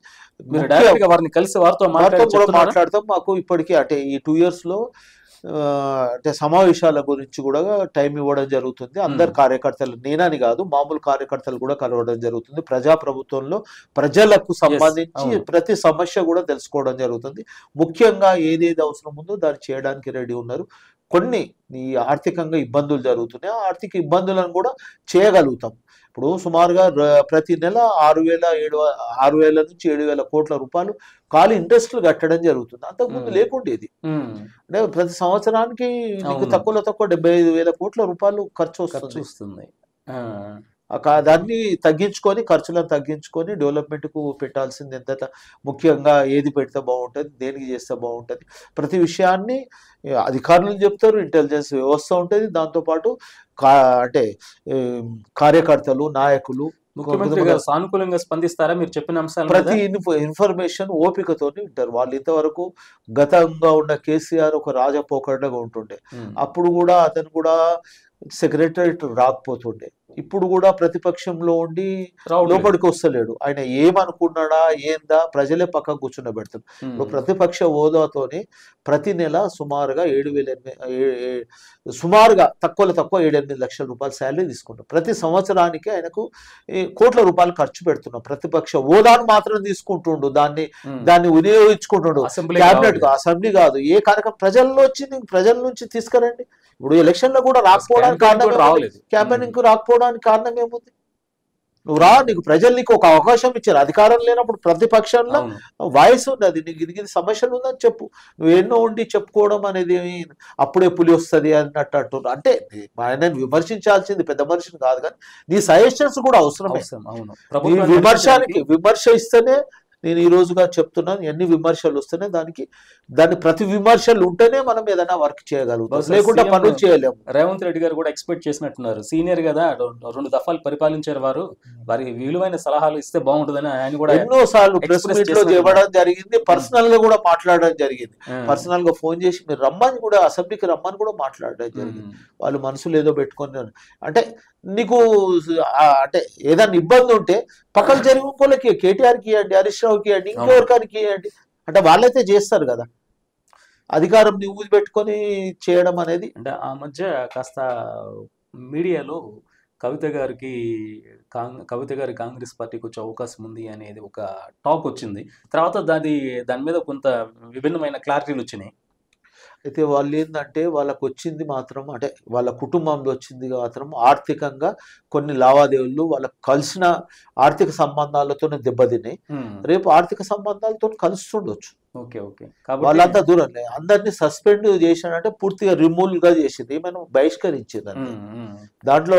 A: మీరు డైరెక్ట్ గా వారిని కలిసి వారితో
B: మాట్లాడతాం. మాకు ఇప్పటికీ అంటే ఈ 2 years లో అంటే సమావేశాల గురించి కూడా టైం ఇవ్వడం జరుగుతుంది. అందరు కార్యకర్తలు, నేనని కాదు, మామూలు కార్యకర్తలు కూడా కలవడం జరుగుతుంది. ప్రజాప్రభుత్వంలో ప్రజలకు సంబంధించి ప్రతి సమస్య కూడా తెలుసుకోవడం జరుగుతుంది. ముఖ్యంగా ఏదేది అవసరం ఉందో దాన్ని చేయడానికి రెడీ ఉన్నారు. కొన్ని ఈ ఆర్థికంగా ఇబ్బందులు జరుగుతున్నాయి, ఆ ఆర్థిక ఇబ్బందులను కూడా చేయగలుగుతాం. ఇప్పుడు సుమారుగా ప్రతి నెల 6,000 నుంచి 7,000 కోట్ల రూపాయలు ఖాళీ ఇంట్రెస్ట్లు కట్టడం జరుగుతుంది. అంతకుముందు లేకుండేది. అంటే ప్రతి సంవత్సరానికి నీకు తక్కువలో తక్కువ 75,000 కోట్ల రూపాయలు ఖర్చు వస్తుంది. దాన్ని తగ్గించుకొని, ఖర్చులను తగ్గించుకొని డెవలప్మెంట్కు పెట్టాల్సింది ఎంత, ముఖ్యంగా ఏది పెడితే బాగుంటుంది, దేనికి చేస్తే బాగుంటుంది, ప్రతి విషయాన్ని అధికారులు చెప్తారు, ఇంటెలిజెన్స్ వ్యవస్థ ఉంటుంది. దాంతోపాటు అంటే కార్యకర్తలు, నాయకులు
A: ముఖ్యమంత్రి గారు సానుకూలంగా స్పందిస్తారా మీరు చెప్పిన అంశాలు?
B: ప్రతి ఇన్ఫర్మేషన్ ఓపికతోనే వింటారు వాళ్ళు. ఇంతవరకు గతంగా ఉన్న కేసీఆర్ ఒక రాజపోకడగా ఉంటుండే, అప్పుడు కూడా అతను కూడా సెక్రటరేట్ రాకపోతుండే. ఇప్పుడు కూడా ప్రతిపక్షంలో ఉండి లోపలికి వస్తలేడు. ఆయన ఏమనుకున్నాడా ఏందా ప్రజలే పక్కకు కూర్చున్న పెడతారు. ఇప్పుడు ప్రతిపక్ష హోదాతోనే ప్రతి నెల సుమారుగా 7,000 తక్కువ 7-8 లక్షల రూపాయల శాలరీ తీసుకుంటాం. ప్రతి సంవత్సరానికి ఆయనకు కోట్ల రూపాయలు ఖర్చు పెడుతున్నాం. ప్రతిపక్ష హోదాను మాత్రం తీసుకుంటుండు, దాన్ని వినియోగించుకుంటుండు. క్యాబినెట్ అసెంబ్లీ కాదు, ఏ కార్యక్రమం ప్రజల నుంచి తీసుకురండి. ఇప్పుడు ఎలక్షన్లో కూడా రాకపోవడానికి కారణం రాలేదు, క్యాంపెయినింగ్ రాకపోవడానికి కారణం ఏముంది? నువ్వు రా, నీకు ప్రజలు నీకు ఒక అవకాశం ఇచ్చారు. అధికారం లేనప్పుడు ప్రతిపక్షంలో వాయిస్ ఉన్నది, నీకు ఇది సమస్యలు ఉందని చెప్పు. నువ్వు ఎన్నో ఉండి చెప్పుకోవడం అనేది అప్పుడే పులి వస్తుంది అన్నట్టు అంటున్నారు. అంటే ఆయన విమర్శించాల్సింది పెద్ద మనిషిని కాదు, కానీ నీ సజెషన్స్ కూడా అవసరమే. విమర్శ ఇస్తేనే, నేను ఈ రోజుగా చెప్తున్నాను, ఎన్ని విమర్శలు వస్తేనే దాన్ని ప్రతి విమర్శలు ఉంటేనే మనం ఏదైనా వర్క్ చేయగలుగుతాం, లేకుంటే పనులు చేయలేము.
A: రేవంత్ రెడ్డి గారు కూడా ఎక్స్పెక్ట్ చేసినట్టున్నారు, సీనియర్ కదా, 2 దఫాలు పరిపాలించారు, వారికి విలువైన సలహాలు ఇస్తే బాగుంటుందని ఆయన కూడా
B: ఎన్నోసార్లు ప్రెస్ మీట్ లో ఇవ్వడం జరిగింది. పర్సనల్ గా కూడా మాట్లాడడం జరిగింది. పర్సనల్ గా ఫోన్ చేసి మీరు రమ్మని కూడా, అసెంబ్లీకి రమ్మని కూడా మాట్లాడడం జరిగింది. వాళ్ళు మనసులో ఏదో పెట్టుకొని, అంటే నీకు అంటే ఏదైనా ఇబ్బంది ఉంటే పక్కన జరిగిన వాళ్ళకి, కేటీఆర్కి ఇవ్వండి, హరీష్ రావుకి ఇవ్వండి, ఇంకెవరికానికి ఇవ్వండి, అంటే వాళ్ళైతే చేస్తారు కదా. అధికారం నువ్వు పెట్టుకొని చేయడం అనేది,
A: అంటే ఆ మధ్య కాస్త మీడియాలో కవిత గారి కాంగ్రెస్ పార్టీకి వచ్చే అవకాశం ఉంది అనేది ఒక టాక్ వచ్చింది. తర్వాత దాని మీద కొంత విభిన్నమైన క్లారిటీలు వచ్చినాయి.
B: అయితే వాళ్ళు ఏందంటే వాళ్ళకు వచ్చింది మాత్రం అంటే వాళ్ళ కుటుంబంలో వచ్చింది మాత్రం ఆర్థికంగా కొన్ని లావాదేవీలు వాళ్ళకు కలిసిన ఆర్థిక సంబంధాలతోనే దెబ్బతిన్నాయి. రేపు ఆర్థిక సంబంధాలతో కలుస్తుండొచ్చు.
A: ఓకే ఓకే
B: వాళ్ళంతా దూరం అందరినీ సస్పెండ్ చేసినంటే పూర్తిగా రిమూవ్ గా చేసింది, ఏమైనా బహిష్కరించింది అంతే. దాంట్లో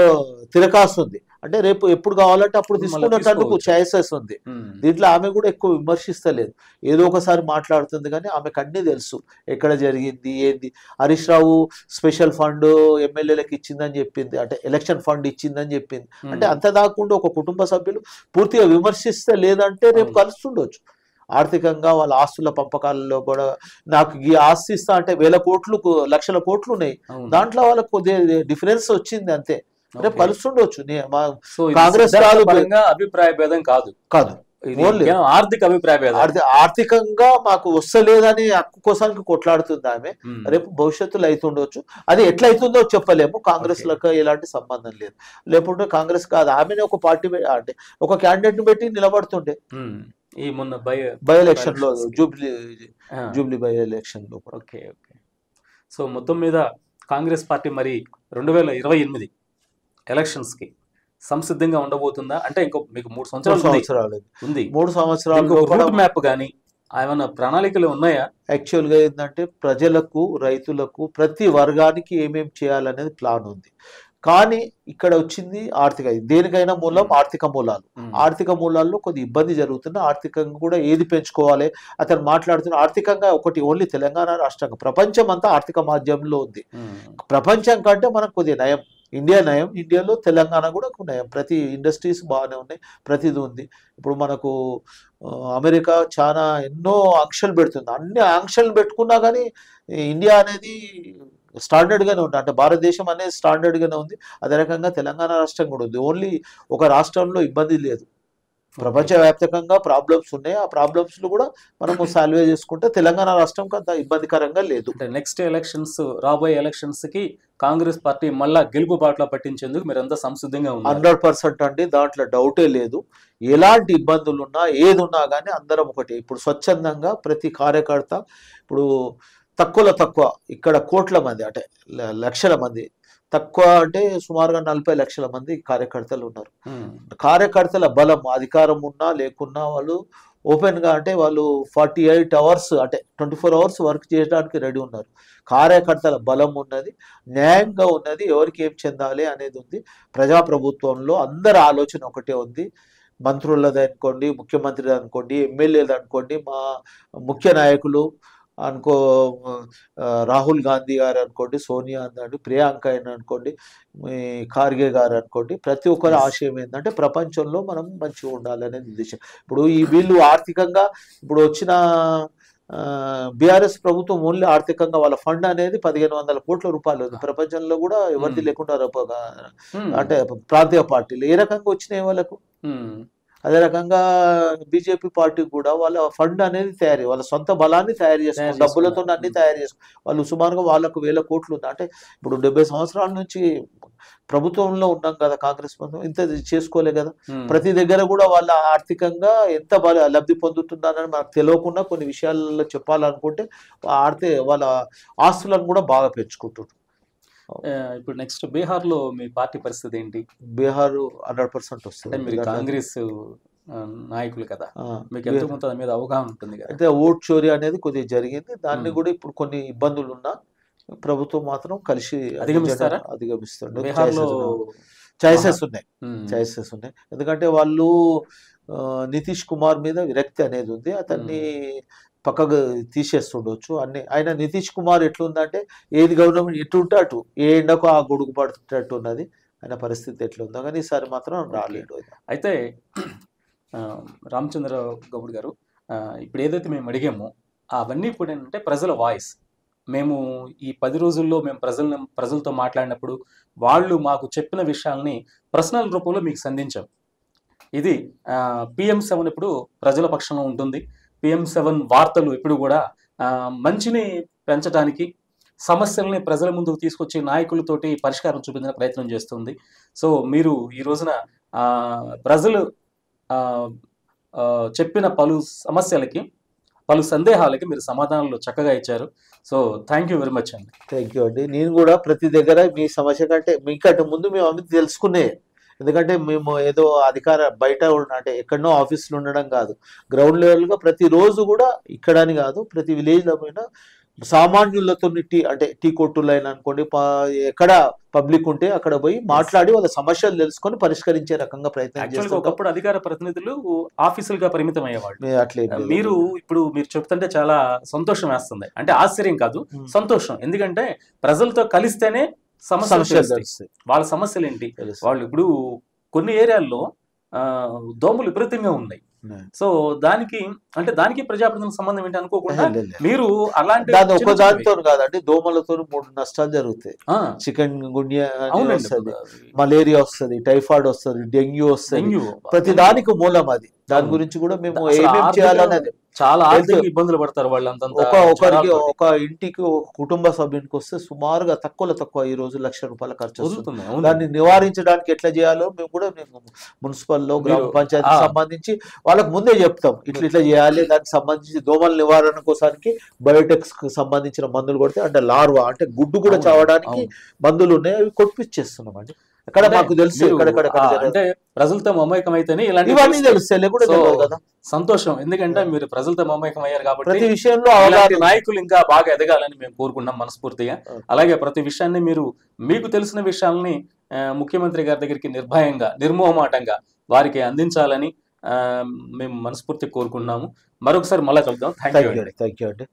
B: తిరకాసు ఉంది, అంటే రేపు ఎప్పుడు కావాలంటే అప్పుడు తీసుకునేటందుకు ఛాయిసెస్ ఉంది. దీంట్లో ఆమె కూడా ఎక్కువ విమర్శిస్తలేదు, ఏదో ఒకసారి మాట్లాడుతుంది, కానీ ఆమెకు అన్నీ తెలుసు ఎక్కడ జరిగింది ఏంది. హరీష్ రావు స్పెషల్ ఫండ్ ఎమ్మెల్యేలకు ఇచ్చిందని చెప్పింది, అంటే ఎలక్షన్ ఫండ్ ఇచ్చిందని చెప్పింది. అంటే అంత దాకుండా ఒక కుటుంబ సభ్యులు పూర్తిగా విమర్శిస్తే లేదంటే రేపు కలుస్తుండొచ్చు. ఆర్థికంగా వాళ్ళ ఆస్తుల పంపకాలలో కూడా నాకు ఈ ఆస్తి ఇస్తా అంటే 1000 కోట్లు 1,00,000 కోట్లు ఉన్నాయి, దాంట్లో వాళ్ళకు కొద్దిగా డిఫరెన్స్ వచ్చింది అంతే. రేపు కలుస్తుండొచ్చు. కాంగ్రెస్
A: అభిప్రాయ భేదం కాదు కాదు ఆర్థిక అభిప్రాయ భేదం.
B: ఆర్థికంగా మాకు వస్తలేదని హక్కు కోసానికి కొట్లాడుతుంది ఆమె. రేపు భవిష్యత్తులో అవుతుండొచ్చు, అది ఎట్లా అవుతుందో చెప్పలేము. కాంగ్రెస్ లకు ఎలాంటి సంబంధం లేదు. లేకుంటే కాంగ్రెస్ కాదు, ఆమెనే ఒక పార్టీ అంటే ఒక క్యాండిడేట్ ని పెట్టి నిలబడుతుండే
A: ఈ మొన్న
B: బై ఎలక్షన్ లో, జూబ్లీ బై ఎలక్షన్ లో.
A: Okay okay. సో మొత్తం మీద కాంగ్రెస్ పార్టీ మరి 2028 ఎలక్షన్స్ కి సంసిద్ధంగా ఉండబోతుందా? అంటే మీకు 3 సంవత్సరాలు ఉంది.
B: 3 సంవత్సరాలు
A: రూట్ మ్యాప్ కానీ ఏమైనా ప్రణాళికలు ఉన్నాయా?
B: యాక్చువల్ గా ఏంటంటే ప్రజలకు, రైతులకు, ప్రతి వర్గానికి ఏమేమి చేయాలనేది ప్లాన్ ఉంది. కానీ ఇక్కడ వచ్చింది ఆర్థిక, దేనికైనా మూలం ఆర్థిక మూలాలు. ఆర్థిక మూలాల్లో కొద్ది ఇబ్బంది జరుగుతుంది. ఆర్థికంగా కూడా ఏది పెంచుకోవాలి అతను మాట్లాడుతున్న ఆర్థికంగా ఒకటి ఓన్లీ తెలంగాణ రాష్ట్రంగా, ప్రపంచం అంతా ఆర్థిక మాధ్యమంలో ఉంది. ప్రపంచం కంటే మనకు కొద్దిగా నయం ఇండియా నయం, ఇండియాలో తెలంగాణ కూడా నయం. ప్రతి ఇండస్ట్రీస్ బాగానే ఉన్నాయి, ప్రతిదీ ఉంది. ఇప్పుడు మనకు అమెరికా చాలా ఎన్నో ఆంక్షలు పెడుతుంది, అన్ని ఆంక్షలు పెట్టుకున్నా కానీ ఇండియా అనేది స్టాండర్డ్గానే ఉంది. అంటే భారతదేశం అనేది స్టాండర్డ్గానే ఉంది. అదే రకంగా తెలంగాణ రాష్ట్రం కూడా ఉంది. ఓన్లీ ఒక రాష్ట్రంలో ఇబ్బంది లేదు, ప్రపంచవ్యాప్తంగా ప్రాబ్లమ్స్ ఉన్నాయి. ఆ ప్రాబ్లమ్స్లు కూడా మనము సాల్వ్ చేసుకుంటే తెలంగాణ రాష్ట్రం అంత ఇబ్బందికరంగా లేదు.
A: నెక్స్ట్ ఎలక్షన్స్, రాబోయే ఎలక్షన్స్ కి కాంగ్రెస్ పార్టీ మళ్ళా గెలుపు బాటలో పట్టించేందుకు మీరంతా సంసిద్ధంగా ఉన్నారు?
B: 100% అండి, దాంట్లో డౌటే లేదు. ఎలాంటి ఇబ్బందులు ఉన్నా ఏది ఉన్నా కానీ అందరం ఒకటి. ఇప్పుడు స్వచ్ఛందంగా ప్రతి కార్యకర్త, ఇప్పుడు తక్కువ ఇక్కడ కోట్ల మంది, అంటే లక్షల మంది, తక్కువ అంటే సుమారుగా 40 లక్షల మంది కార్యకర్తలు ఉన్నారు. కార్యకర్తల బలం, అధికారం ఉన్నా లేకున్నా వాళ్ళు ఓపెన్ గా, అంటే వాళ్ళు 48 అవర్స్ అంటే 24 అవర్స్ వర్క్ చేయడానికి రెడీ ఉన్నారు. కార్యకర్తల బలం ఉన్నది, న్యాయంగా ఉన్నది, ఎవరికి ఏం చెందాలి అనేది ఉంది. ప్రజాప్రభుత్వంలో అందరి ఆలోచన ఒకటే ఉంది. మంత్రులది అనుకోండి, ముఖ్యమంత్రి అనుకోండి, ఎమ్మెల్యేది అనుకోండి, మా ముఖ్య నాయకులు అనుకో, రాహుల్ గాంధీ గారు అనుకోండి, సోనియా గాంధీ, ప్రియాంక అనుకోండి, ఖార్గే గారు అనుకోండి, ప్రతి ఒక్కరి ఆశయం ఏంటంటే ప్రపంచంలో మనం మంచిగా ఉండాలనేది ఉద్దేశం. ఇప్పుడు వీళ్ళు ఆర్థికంగా ఇప్పుడు వచ్చిన బీఆర్ఎస్ ప్రభుత్వం ఓన్లీ ఆర్థికంగా వాళ్ళ ఫండ్ అనేది 1500 కోట్ల రూపాయలు ఉంది. ప్రపంచంలో కూడా ఎవరిది లేకుండా అంటే ప్రాంతీయ పార్టీలు ఏ రకంగా వచ్చినాయి వాళ్ళకు. అదే రకంగా బీజేపీ పార్టీ కూడా వాళ్ళ ఫండ్ అనేది వాళ్ళ సొంత బలాన్ని తయారు చేసుకుని, డబ్బులతో అన్ని తయారు చేసుకుని వాళ్ళు సుమారుగా వాళ్ళకు 1000 కోట్లు ఉంది. అంటే ఇప్పుడు 70 సంవత్సరాల నుంచి ప్రభుత్వంలో ఉన్నాం కదా కాంగ్రెస్ ప్రభుత్వం, ఇంత చేసుకోలే కదా. ప్రతి దగ్గర కూడా వాళ్ళ ఆర్థికంగా ఎంత లబ్ధి పొందుతుందని మనకు తెలియకుండా కొన్ని విషయాల్లో చెప్పాలనుకుంటే వాళ్ళ ఆస్తులను కూడా బాగా పెంచుకుంటున్నారు.
A: ఇప్పుడు నెక్స్ట్ బీహార్ లో మీ పార్టీ పరిస్థితి ఏంటి?
B: బీహార్ 100% వస్తుంది.
A: మీరు కాంగ్రెస్ నాయకులు కదా, మీకు ఎంతో కొంత మీద అవగాహన ఉంటుంది కదా.
B: అయితే ఓట్ చోరీ అనేది కొద్దిగా జరిగింది, దాన్ని కూడా ఇప్పుడు కొన్ని ఇబ్బందులు ఉన్నా ప్రభుత్వం మాత్రం కలిసి అధిగమిస్తారు. ఛాయిసెస్ ఉన్నాయి, ఎందుకంటే వాళ్ళు నితీష్ కుమార్ మీద విరక్తి అనేది ఉంది, అతన్ని పక్కకు తీసేస్తుండొచ్చు అన్ని. ఆయన నితీష్ కుమార్ ఎట్లుందంటే ఏది గవర్నమెంట్ ఎట్లుంటే అటు, ఏ ఎండకు ఆ గొడుగు పడుతున్నట్టు ఉన్నది ఆయన పరిస్థితి ఎట్లుందో. కానీ ఈసారి మాత్రం రాలేడు.
A: అయితే రామచంద్ర గౌడ్ గారు, ఇప్పుడు ఏదైతే మేము అడిగామో అవన్నీ కూడా ఏంటంటే ప్రజల వాయిస్. మేము ఈ 10 రోజుల్లో మేము ప్రజలతో మాట్లాడినప్పుడు వాళ్ళు మాకు చెప్పిన విషయాల్ని ప్రశ్నల రూపంలో మీకు సంధించాం. ఇది PM7 ఇప్పుడు ప్రజల పక్షంలో ఉంటుంది. PM7 వార్తలు ఎప్పుడు కూడా మంచిని పెంచడానికి, సమస్యల్ని ప్రజల ముందుకు తీసుకొచ్చి నాయకులతోటి పరిష్కారం చూపించిన ప్రయత్నం చేస్తుంది. సో మీరు ఈ రోజున ప్రజలు ఆ, ఆ, చెప్పిన పలు సమస్యలకి, పలు సందేహాలకి మీరు సమాధానాలు చక్కగా ఇచ్చారు. So thank you very much అండి.
B: థ్యాంక్ యూ అండి. నేను కూడా ప్రతి దగ్గర మీ సమస్య కంటే మీకంటే ముందు మేము అన్ని తెలుసుకునే, ఎందుకంటే మేము ఏదో అధికార బయట అంటే ఎక్కడనో ఆఫీసులో ఉండడం కాదు, గ్రౌండ్ లెవెల్గా ప్రతిరోజు కూడా ఇక్కడ అని కాదు, ప్రతి విలేజ్లో పోయినా సామాన్యులతో టీ కొట్టులు అయినా అనుకోండి, ఎక్కడ పబ్లిక్ ఉంటే అక్కడ పోయి మాట్లాడి వాళ్ళ సమస్యలు తెలుసుకొని పరిష్కరించే రకంగా ప్రయత్నం చేస్తాం.
A: ఒకప్పుడు అధికార ప్రతినిధులు ఆఫీసులుగా పరిమితం అయ్యేవాళ్ళు.
B: అట్లే
A: మీరు చెప్తుంటే చాలా సంతోషం వేస్తుంది, అంటే ఆశ్చర్యం కాదు, సంతోషం. ఎందుకంటే ప్రజలతో కలిస్తేనే సమస్యలు తెలుస్తాయి. వాళ్ళ సమస్యలు ఏంటి, వాళ్ళు ఇప్పుడు కొన్ని ఏరియాల్లో దోమలు విపరీతంగా ఉన్నాయి. సో దానికి ప్రజాప్రతినిధులకు సంబంధం ఏంటి అనుకోకుండా మీరు అలాంటి
B: ఒక దానితో కాదండి, దోమలతో 3 నష్టాలు జరుగుతాయి. చికెన్ గున్యా వస్తుంది, మలేరియా వస్తుంది, టైఫాయిడ్ వస్తుంది, డెంగ్యూ వస్తుంది. ప్రతి దానికి మూలం అది. దాని గురించి కూడా మేము ఏమేమి చేయాలనేది
A: చాలా ఆర్థిక ఇబ్బందులు పడతారు వాళ్ళంతా.
B: ఒకరికి ఒక ఇంటికి ఒక కుటుంబ సభ్యునికి వస్తే సుమారుగా తక్కువ ఈ రోజు ₹1,00,000 ఖర్చు వస్తుంది. దాన్ని నివారించడానికి ఎట్లా చేయాలో మేము కూడా మున్సిపల్లో గ్రామ పంచాయతీ సంబంధించి వాళ్ళకి ముందే చెప్తాం, ఇట్లా చేయాలి. దానికి సంబంధించి దోమల నివారణ కోసానికి బయోటెక్స్ కు సంబంధించిన మందులు కొడితే, అంటే లార్వా అంటే గుడ్డు కూడా చావడానికి మందులు ఉన్నాయి, అవి కొట్టిచ్చేస్తున్నాం అండి. అక్కడ మాకు తెలుసు
A: అంటే ప్రజలతో మమేకం అయితేనే
B: ఇవన్నీ తెలుస్తాయి కదా.
A: సంతోషం, ఎందుకంటే మీరు ప్రజలతో మమేకం అయ్యారు కాబట్టి
B: ప్రతి విషయంలో
A: నాయకులు ఇంకా బాగా ఎదగాలని మేము కోరుకుంటున్నాం మనస్ఫూర్తిగా. అలాగే ప్రతి విషయాన్ని మీకు తెలిసిన విషయాల్ని ముఖ్యమంత్రి గారి దగ్గరికి నిర్భయంగా, నిర్మోహమాటంగా వారికి అందించాలని మేము మనస్ఫూర్తిగా కోరుకుంటున్నాము. మరొకసారి మళ్ళా కలుద్దాం. థ్యాంక్ యూ అండి.